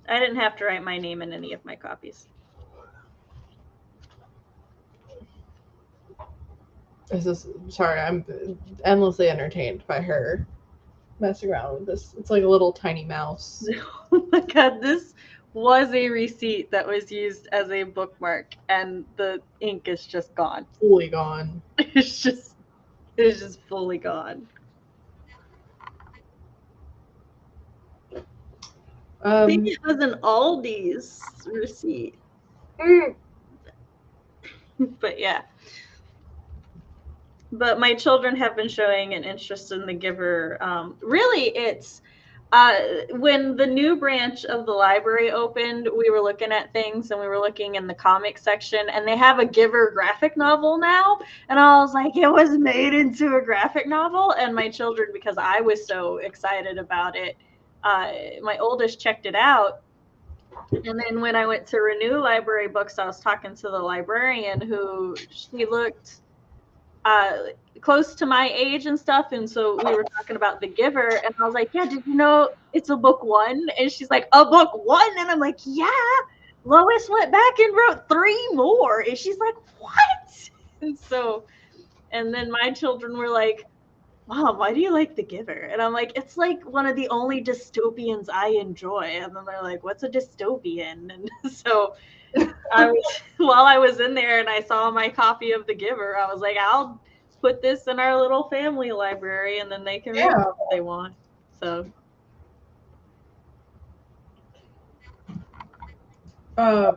I didn't have to write my name in any of my copies. Sorry, I'm endlessly entertained by her messing around with this. It's like a little tiny mouse. Oh my god, this was a receipt that was used as a bookmark, and the ink is just gone. Fully gone. It's just fully gone. I think it was an Aldi's receipt. But yeah. But my children have been showing an interest in The Giver. Really, it's when the new branch of the library opened, we were looking at things, and we were looking in the comic section, and they have a Giver graphic novel now. And I was like, it was made into a graphic novel. And my children, because I was so excited about it, my oldest checked it out, And then when I went to renew library books, I was talking to the librarian who she looked close to my age and stuff. And so we were talking about The Giver. And I was like, yeah, did you know it's a book 1? And she's like, a book 1? And I'm like, yeah. Lois went back and wrote 3 more. And she's like, what? And so, and then my children were like, Mom, why do you like The Giver? And I'm like, it's like one of the only dystopians I enjoy. And then they're like, what's a dystopian? And so while I was in there and I saw my copy of The Giver, I was like, I'll put this in our little family library and then they can read what they want. So I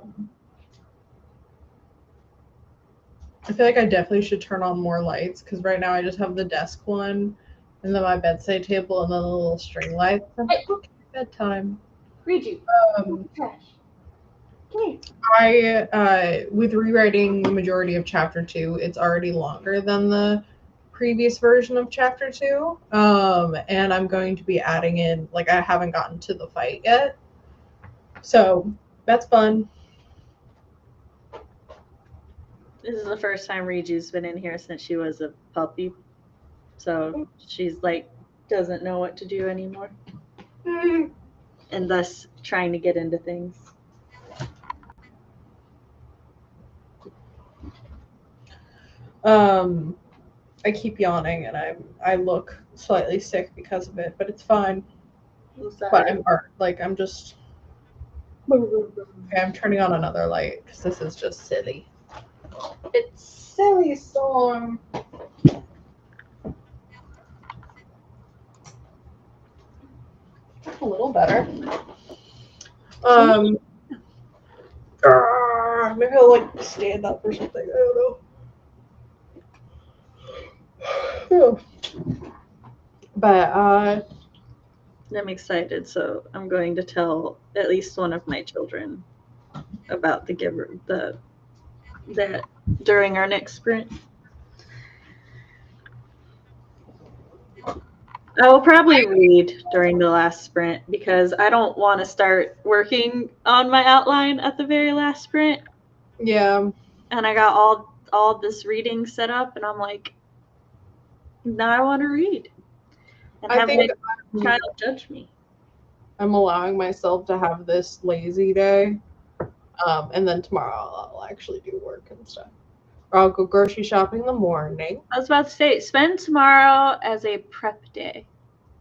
feel like I definitely should turn on more lights because right now I just have the desk one and then my bedside table and then the little string lights. Hey. Okay, bedtime. Read you. Trash. I with rewriting the majority of chapter 2, it's already longer than the previous version of chapter 2. And I'm going to be adding in, like, I haven't gotten to the fight yet. So that's fun. This is the first time Riju's been in here since she was a puppy. So she's like, doesn't know what to do anymore. And thus trying to get into things. I keep yawning and I look slightly sick because of it, but it's fine. But I'm just okay, I'm turning on another light because this is just silly. It's silly storm. A little better. Maybe I'll like stand up or something. I don't know. But I'm excited, so I'm going to tell at least one of my children about The Giver that during our next sprint. I will probably read during the last sprint because I don't want to start working on my outline at the very last sprint. Yeah. And I got all this reading set up, and I'm like, now I want to read. And have my child judge me. I'm allowing myself to have this lazy day. And then tomorrow I'll actually do work and stuff. Or I'll go grocery shopping in the morning. I was about to say, spend tomorrow as a prep day.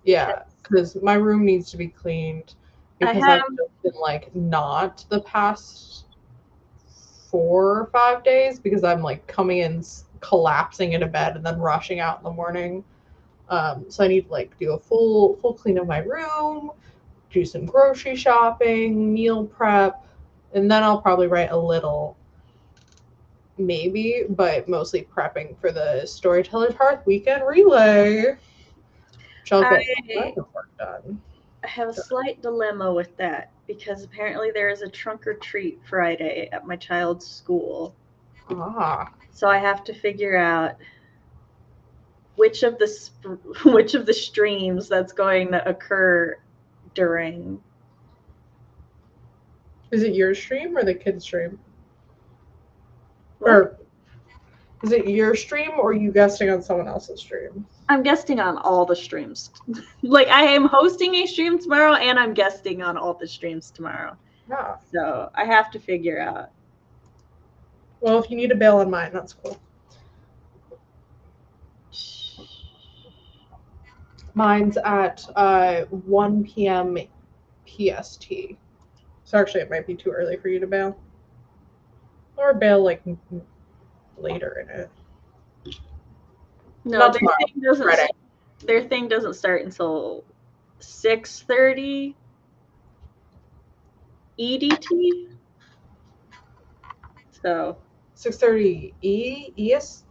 Yeah, because my room needs to be cleaned. Because I've just been like not the past 4 or 5 days because I'm like coming in, collapsing into bed, and then rushing out in the morning. So I need to like do a full clean of my room, do some grocery shopping, meal prep, and then I'll probably write a little, maybe, but mostly prepping for the Storytellers Hearth weekend relay. Which I'll get work done. I have a slight dilemma with that because apparently there is a trunk or treat Friday at my child's school. So I have to figure out which of the streams that's going to occur during. Is it your stream or the kids' stream? What? Or is it your stream or are you guesting on someone else's stream? I'm guesting on all the streams. Like, I am hosting a stream tomorrow and I'm guesting on all the streams tomorrow. Yeah. So I have to figure out. Well, if you need to bail on mine, that's cool. Mine's at 1 p.m. PST. So actually, it might be too early for you to bail. Or bail like later in it. No, their thing doesn't start until 6:30 EDT. So 6:30 ES?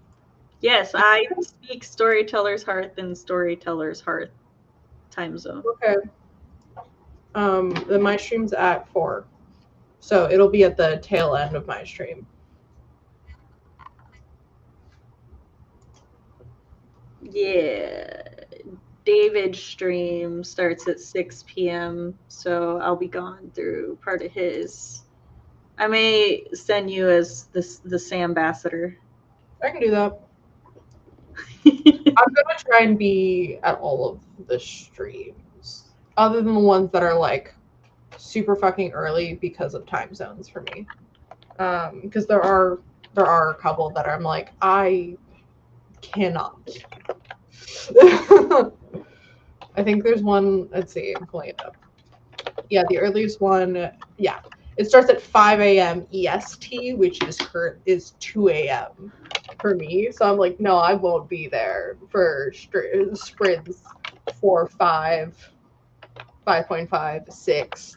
Yes, I speak Storytellers Hearth and Storytellers Hearth time zone. Okay. Then my stream's at 4. So it'll be at the tail end of my stream. Yeah. David's stream starts at 6 p.m., so I'll be gone through part of his. I may send you as the ambassador. I can do that. I'm gonna try and be at all of the streams, other than the ones that are like super fucking early because of time zones for me. Because there are a couple that I'm like, I cannot. I think there's one. Let's see, I'm pulling it up. Yeah, the earliest one. Yeah, it starts at 5 a.m. EST, which is 2 a.m. for me. So I'm like, no, I won't be there for sprints 4, 5, 5.5, 6.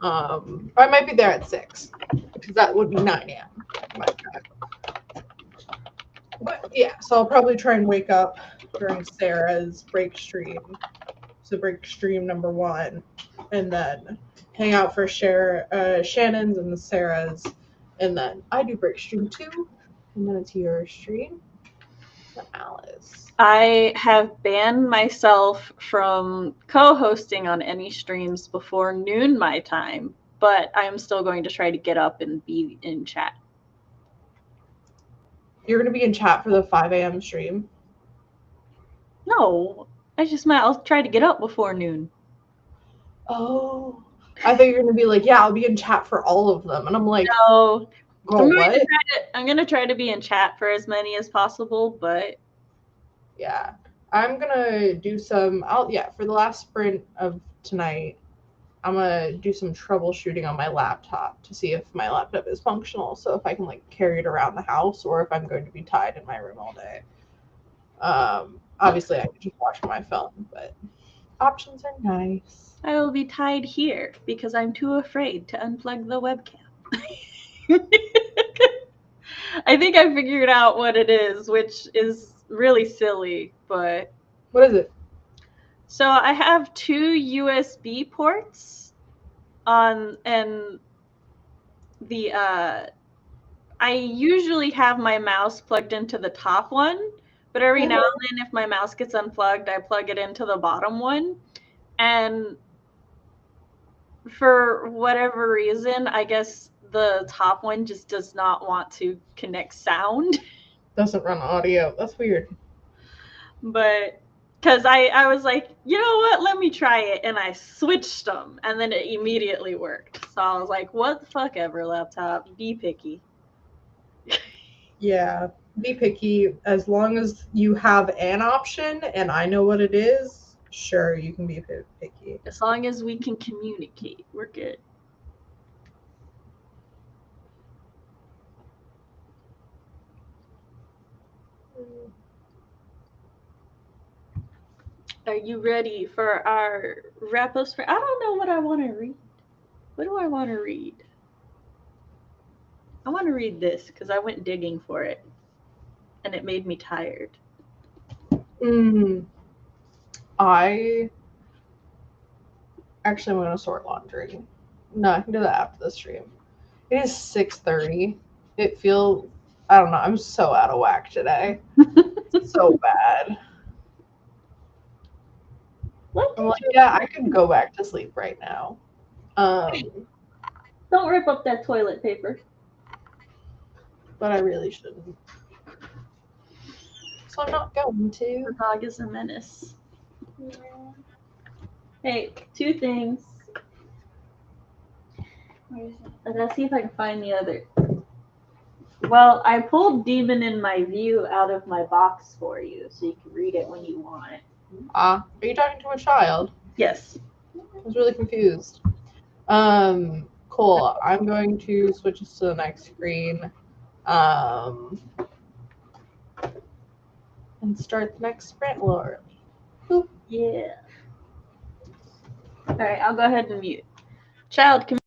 I might be there at 6 because that would be 9 a.m. But yeah, so I'll probably try and wake up during Sarah's break stream. So break stream number 1, and then hang out for Shannon's and the Sarah's, and then I do break stream 2, and then it's your stream. Alice. I have banned myself from co-hosting on any streams before noon my time, but I'm still going to try to get up and be in chat. You're going to be in chat for the 5 a.m. stream? No, I'll try to get up before noon. Oh, I thought you were going to be like, yeah, I'll be in chat for all of them. And I'm like, no. Girl, what? I'm going to try to be in chat for as many as possible, but yeah, I'm going to do some, for the last sprint of tonight, I'm going to do some troubleshooting on my laptop to see if my laptop is functional. So if I can like carry it around the house or if I'm going to be tied in my room all day. Obviously I could just watch my phone, but options are nice. I will be tied here because I'm too afraid to unplug the webcam. I think I figured out what it is, which is really silly, but... What is it? So I have 2 USB ports on, and the, I usually have my mouse plugged into the top one, but every now and then if my mouse gets unplugged, I plug it into the bottom one. And for whatever reason, I guess the top one just does not want to connect sound. Doesn't run audio. That's weird. But because I was like, you know what, let me try it, and I switched them, and then it immediately worked. So I was like, what the fuck ever, laptop, be picky. Yeah, be picky. As long as you have an option and I know what it is, sure, you can be picky. As long as we can communicate, we're good. Are you ready for our wrap-ups? I don't know what I want to read. What do I want to read? I want to read this because I went digging for it, and it made me tired. I actually am going to sort laundry. No, I can do that after the stream. It is 6:30. It feels, I don't know, I'm so out of whack today. So bad. I'm like, yeah, I could go back to sleep right now. Don't rip up that toilet paper. But I really shouldn't. So I'm not going to. The dog is a menace. Hey, 2 things. Let's see if I can find the other. Well, I pulled Demon in My View out of my box for you, so you can read it when you want it. Are you talking to a child? Yes. I was really confused. Cool. I'm going to switch this to the next screen. And start the next sprint, Lord. Boop. Yeah. All right, I'll go ahead and mute. Child, come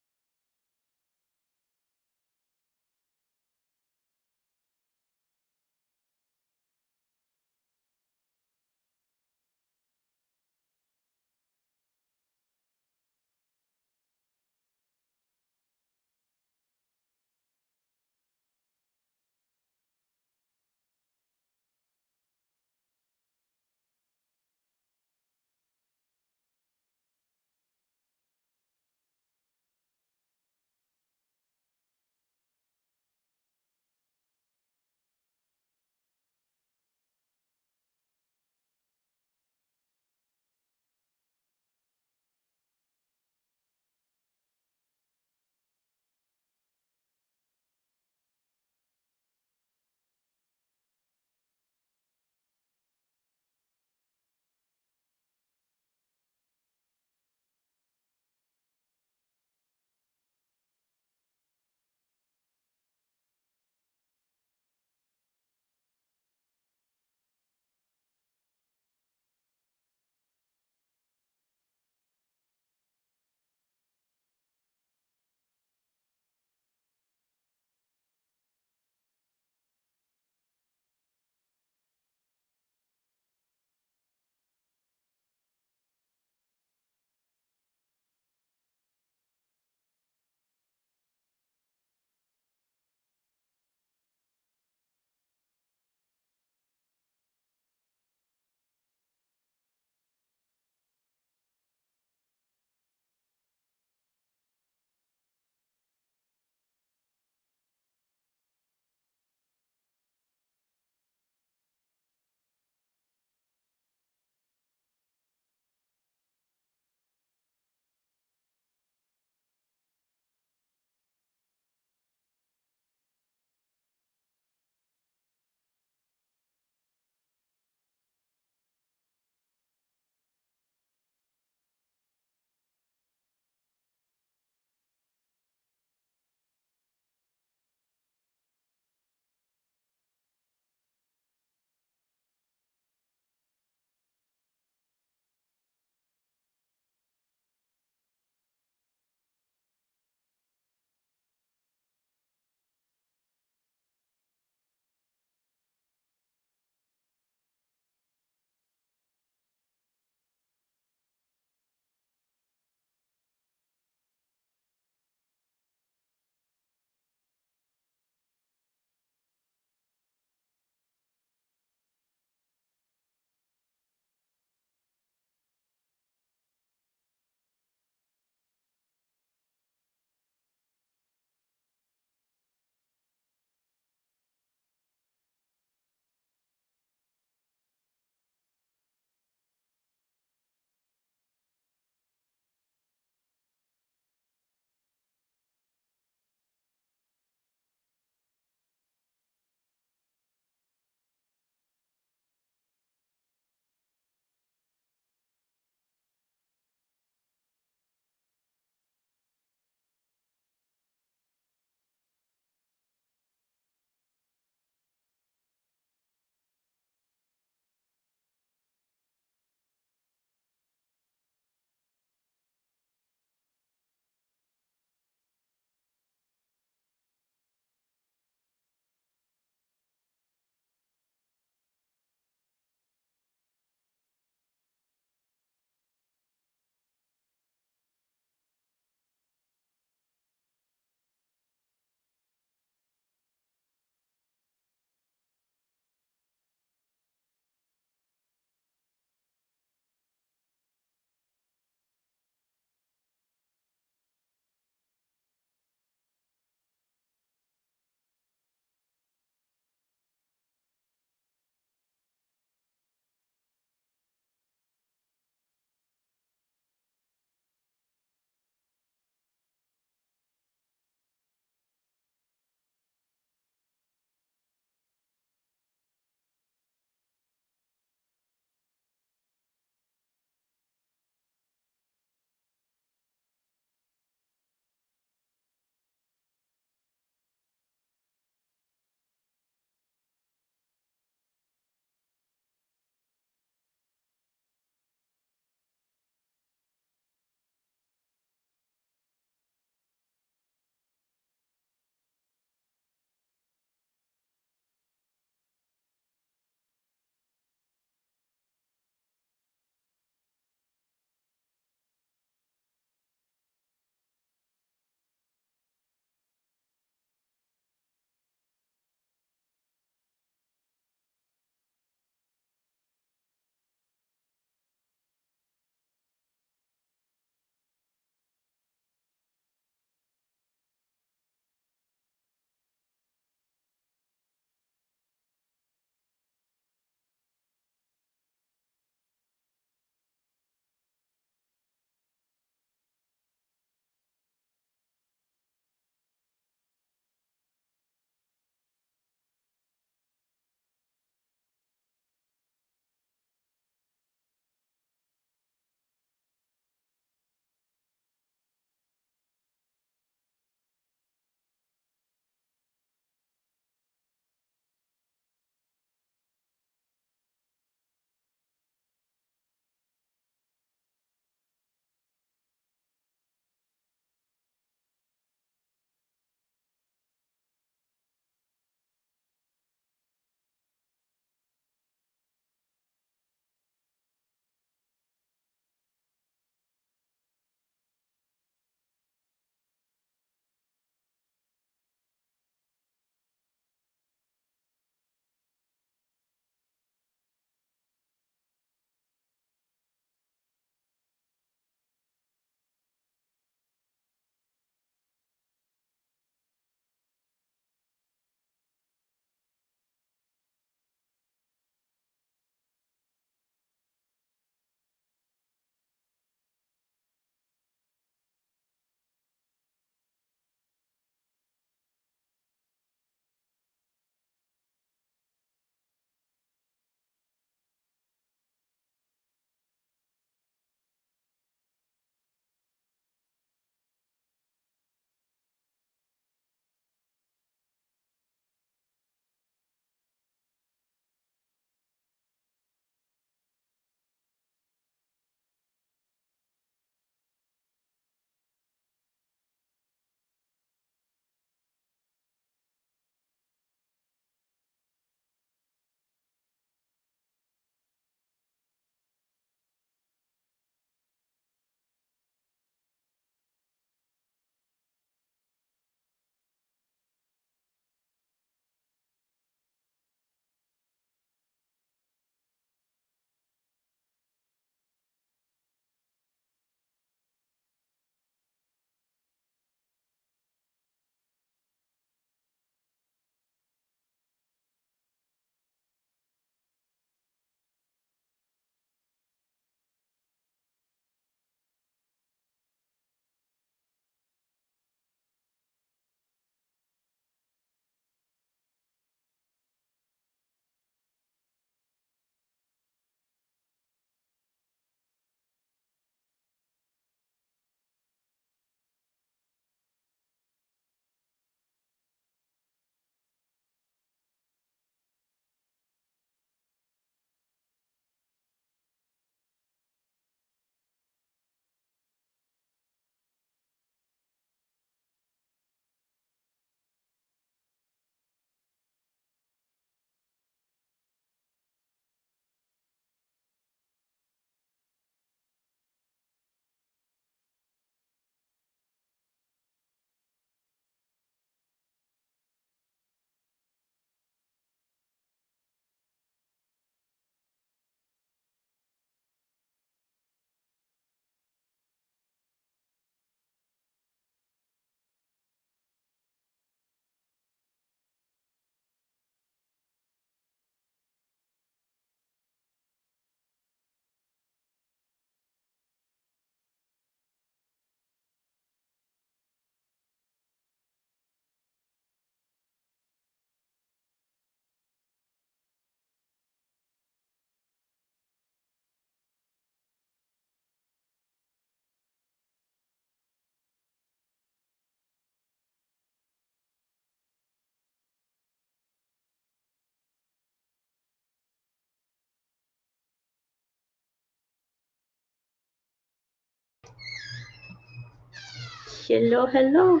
Hello, hello.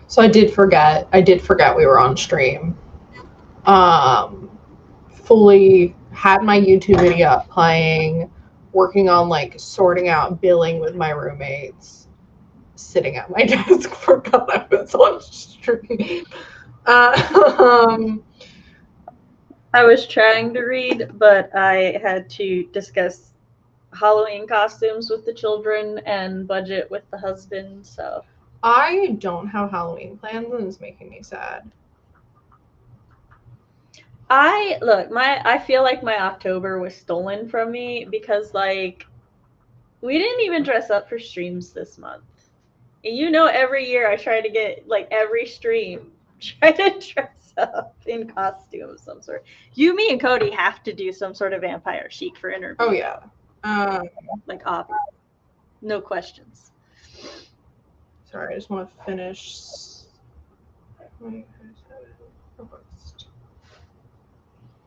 So I did forget we were on stream. Fully had my YouTube video up playing, working on like sorting out billing with my roommates, sitting at my desk, forgot I was on stream. I was trying to read, but I had to discuss Halloween costumes with the children and budget with the husband, so. I don't have Halloween plans and it's making me sad. I feel like my October was stolen from me because like we didn't even dress up for streams this month. And you know, every year I try to get like every stream, try to dress up in costume of some sort. You, me, and Cody have to do some sort of vampire chic for interview. Oh yeah. Like obvious. No questions. Sorry, I just want to finish.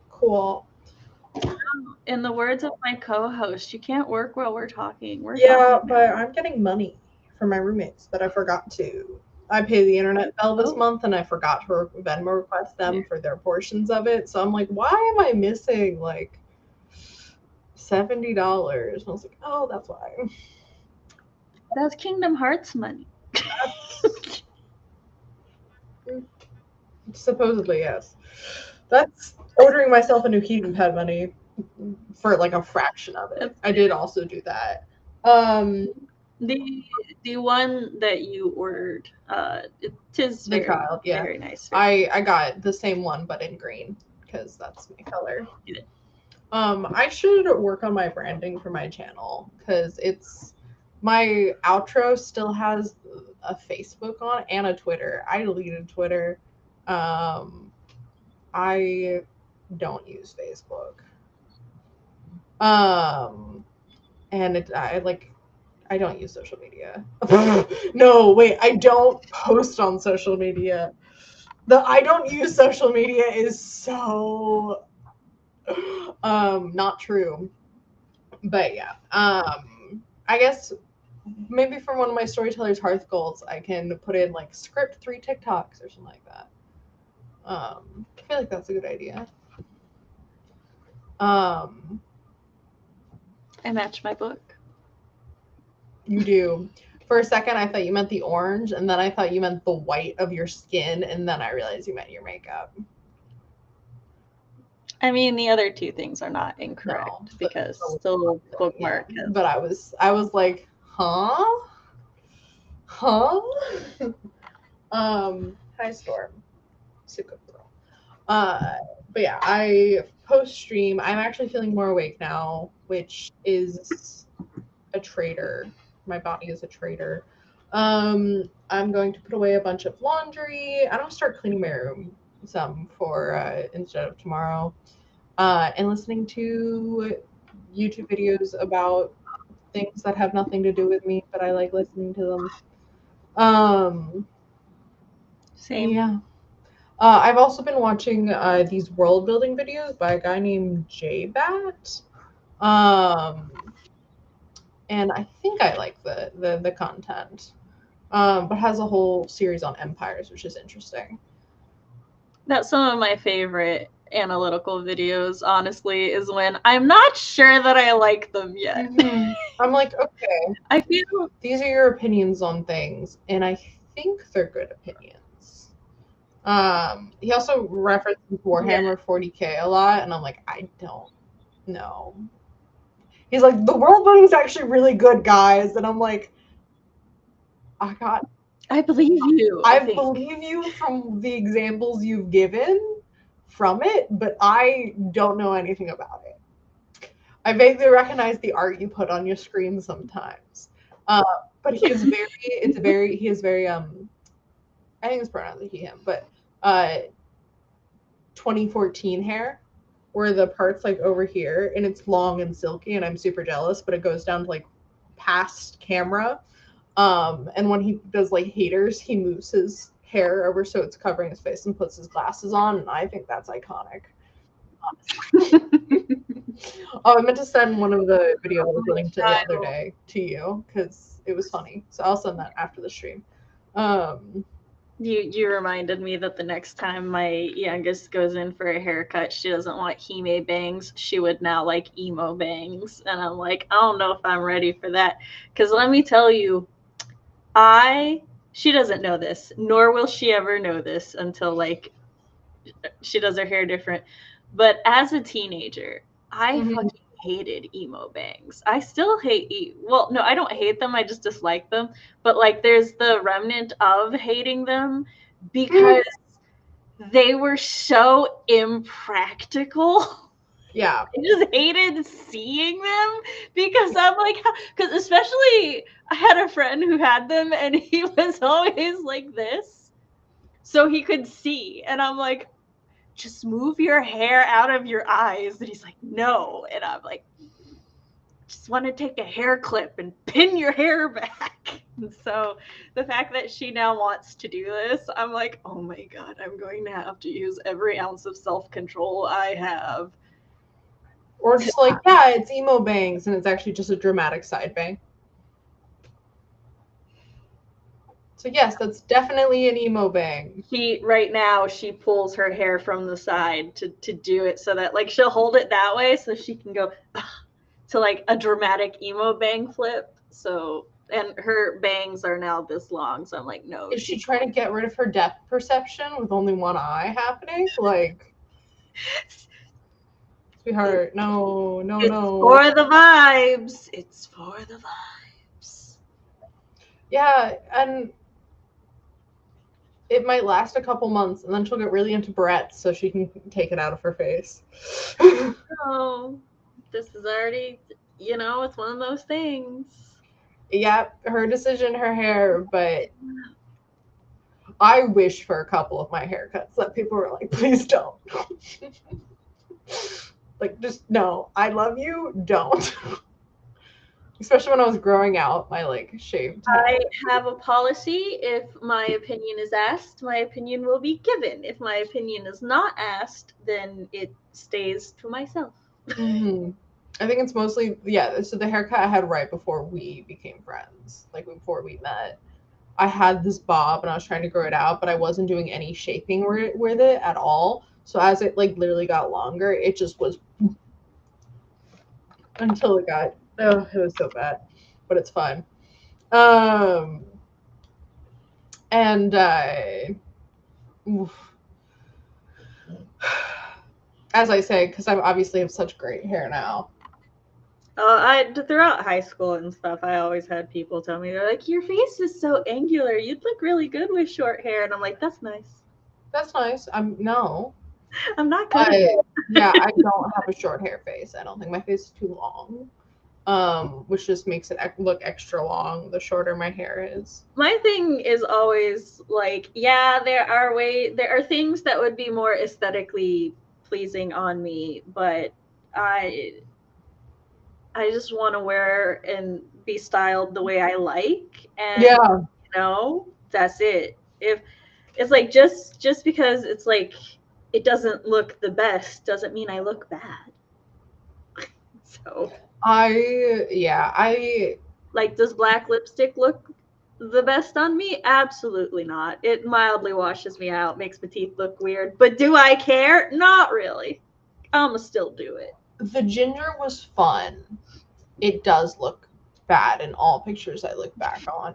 Cool. In the words of my co-host, you can't work while we're talking. But I'm getting money from my roommates that I forgot to. I pay the internet bill this month and I forgot to Venmo request them for their portions of it. So I'm like, why am I missing like $70? And I was like, oh, that's why. That's Kingdom Hearts money. Supposedly, yes. That's ordering myself a new heating pad money for like a fraction of it. I did also do that. The one that you ordered, it is the child, yeah, very nice. I got the same one but in green because that's my color. Yeah. I should work on my branding for my channel because it's my outro still has a Facebook on and a Twitter. I deleted Twitter. I don't use Facebook. And I don't use social media. No, wait, I don't post on social media. The I don't use social media is so not true. But yeah. I guess maybe for one of my Storytellers Hearth goals, I can put in like script 3 TikToks or something like that. I feel like that's a good idea. I match my book. You do. For a second, I thought you meant the orange, and then I thought you meant the white of your skin, and then I realized you meant your makeup. I mean, the other two things are not incorrect because still bookmark. Yeah. But I was like, huh? Hi Storm. Super girl. But yeah, I post stream. I'm actually feeling more awake now, which is a traitor. My body is a traitor. I'm going to put away a bunch of laundry. I'm gonna start cleaning my room some for instead of tomorrow. And listening to YouTube videos about things that have nothing to do with me, but I like listening to them. Same. Yeah. I've also been watching these world building videos by a guy named JBat. And I think I like the content. But has a whole series on empires, which is interesting. That's some of my favorite analytical videos, honestly, is when I'm not sure that I like them yet. Mm-hmm. I'm like, okay, I feel these are your opinions on things, and I think they're good opinions. He also references Warhammer 40K a lot, and I'm like, I don't know. He's like, the world building is actually really good, guys, and I'm like, I believe you. I believe you from the examples you've given from it, but I don't know anything about it. I vaguely recognize the art you put on your screen sometimes. But he is very, I think it's pronounced he, him, but 2014 hair, where the part's like over here and it's long and silky and I'm super jealous, but it goes down to like past camera. And when he does like haters, he moves his hair over so it's covering his face and puts his glasses on, and I think that's iconic. Oh, I meant to send one of the videos I was listening to the other day to you because it was funny. So I'll send that after the stream. You reminded me that the next time my youngest goes in for a haircut, she doesn't want Hime bangs. She would now like emo bangs. And I'm like, I don't know if I'm ready for that. Because let me tell you, she doesn't know this, nor will she ever know this until like she does her hair different. But as a teenager, I fucking hated emo bangs. I still hate well, no, I don't hate them, I just dislike them. But like there's the remnant of hating them because they were so impractical. Yeah. I just hated seeing them because I'm like, because especially I had a friend who had them and he was always like this so he could see. And I'm like, just move your hair out of your eyes. And he's like, no. And I'm like, just want to take a hair clip and pin your hair back. And so the fact that she now wants to do this, I'm like, oh my God, I'm going to have to use every ounce of self-control I have. Or just like, yeah, it's emo bangs and it's actually just a dramatic side bang. So yes, that's definitely an emo bang. Right now she pulls her hair from the side to do it so that like she'll hold it that way so she can go to like a dramatic emo bang flip. So and her bangs are now this long, so I'm like, no. Is she trying to get rid of her depth perception with only one eye happening? Like, sweetheart, no. It's for the vibes. It's for the vibes. Yeah, and it might last a couple months, and then she'll get really into barrettes so she can take it out of her face. Oh, this is already, it's one of those things. Yeah, her decision, her hair, but I wish for a couple of my haircuts that people were like, please don't. Like, just no, I love you, don't. Especially when I was growing out my like shaved head. I have a policy. If my opinion is asked, my opinion will be given. If my opinion is not asked, then it stays to myself. Mm-hmm. I think it's mostly, yeah, so the haircut I had right before we became friends, like before we met. I had this bob and I was trying to grow it out, but I wasn't doing any shaping with it at all. So as it like literally got longer, it just was until it got, oh, it was so bad, but it's fine. And as I say, because I obviously have such great hair now. Throughout high school and stuff, I always had people tell me, they're like, your face is so angular. You'd look really good with short hair. And I'm like, that's nice. That's nice. I'm not good. Yeah, I don't have a short hair face. I don't think my face is too long. Which just makes it look extra long the shorter my hair is. My thing is always like, yeah, there are things that would be more aesthetically pleasing on me, but I just want to wear and be styled the way I like, and that's it. If it's like just because it's like it doesn't look the best doesn't mean I look bad. So I like, does black lipstick look the best on me? Absolutely not. It mildly washes me out, makes my teeth look weird, but do I care? Not really. I'ma still do it. The ginger was fun. It does look bad in all pictures I look back on.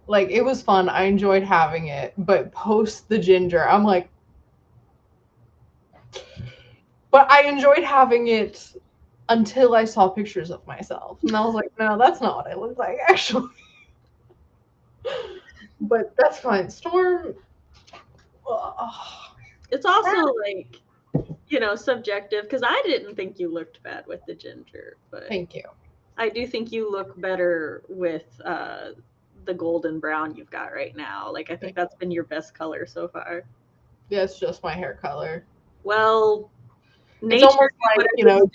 Like, it was fun. I enjoyed having it, but post the ginger, I'm like, but I enjoyed having it until I saw pictures of myself. And I was like, no, that's not what I look like, actually. But that's fine. Storm. It's also like, subjective, because I didn't think you looked bad with the ginger, but thank you. I do think you look better with the golden brown you've got right now. Like, I think that's been your best color so far. Yeah, it's just my hair color. Well, it's almost like, genetic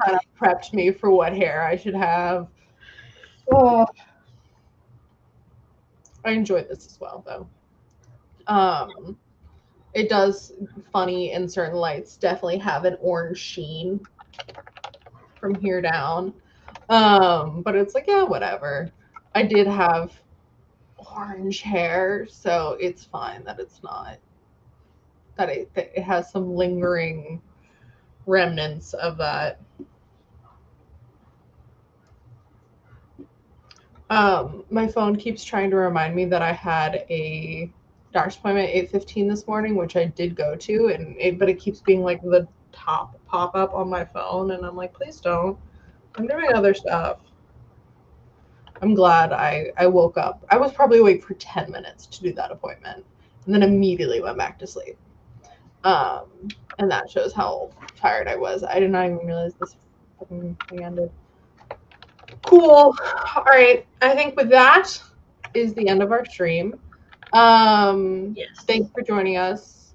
kind of prepped me for what hair I should have. Oh. I enjoyed this as well, though. It does funny in certain lights definitely have an orange sheen from here down. But it's like, yeah, whatever. I did have orange hair, so it's fine that it's not that it has some lingering remnants of that. My phone keeps trying to remind me that I had a doctor's appointment at 8:15 this morning, which I did go to, but it keeps being like the top pop up on my phone, and I'm like, please don't. I'm doing other stuff. I'm glad I woke up. I was probably awake for 10 minutes to do that appointment, and then immediately went back to sleep. And that shows how tired I was. I did not even realize this fucking thing ended. Cool. All right. I think with that is the end of our stream. Yes. Thanks for joining us.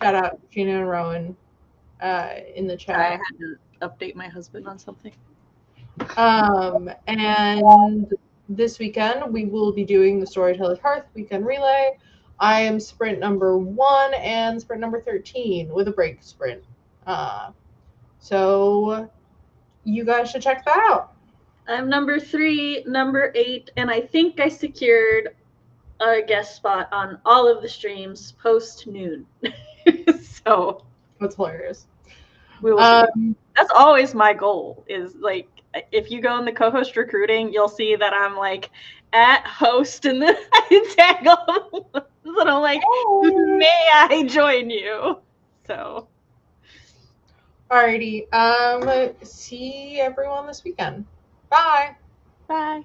Shout out Gina and Rowan in the chat. I had to update my husband on something. And this weekend we will be doing the Storytellers Hearth weekend relay. I am sprint number 1 and sprint number 13 with a break sprint. So you guys should check that out. I'm number 3, number 8, and I think I secured a guest spot on all of the streams post noon. So That's hilarious. We will see. That's always my goal, is like, if you go in the co-host recruiting, you'll see that I'm like at host, and then I tag all the ones, and I'm like, may I join you? So alrighty. See everyone this weekend. Bye. Bye.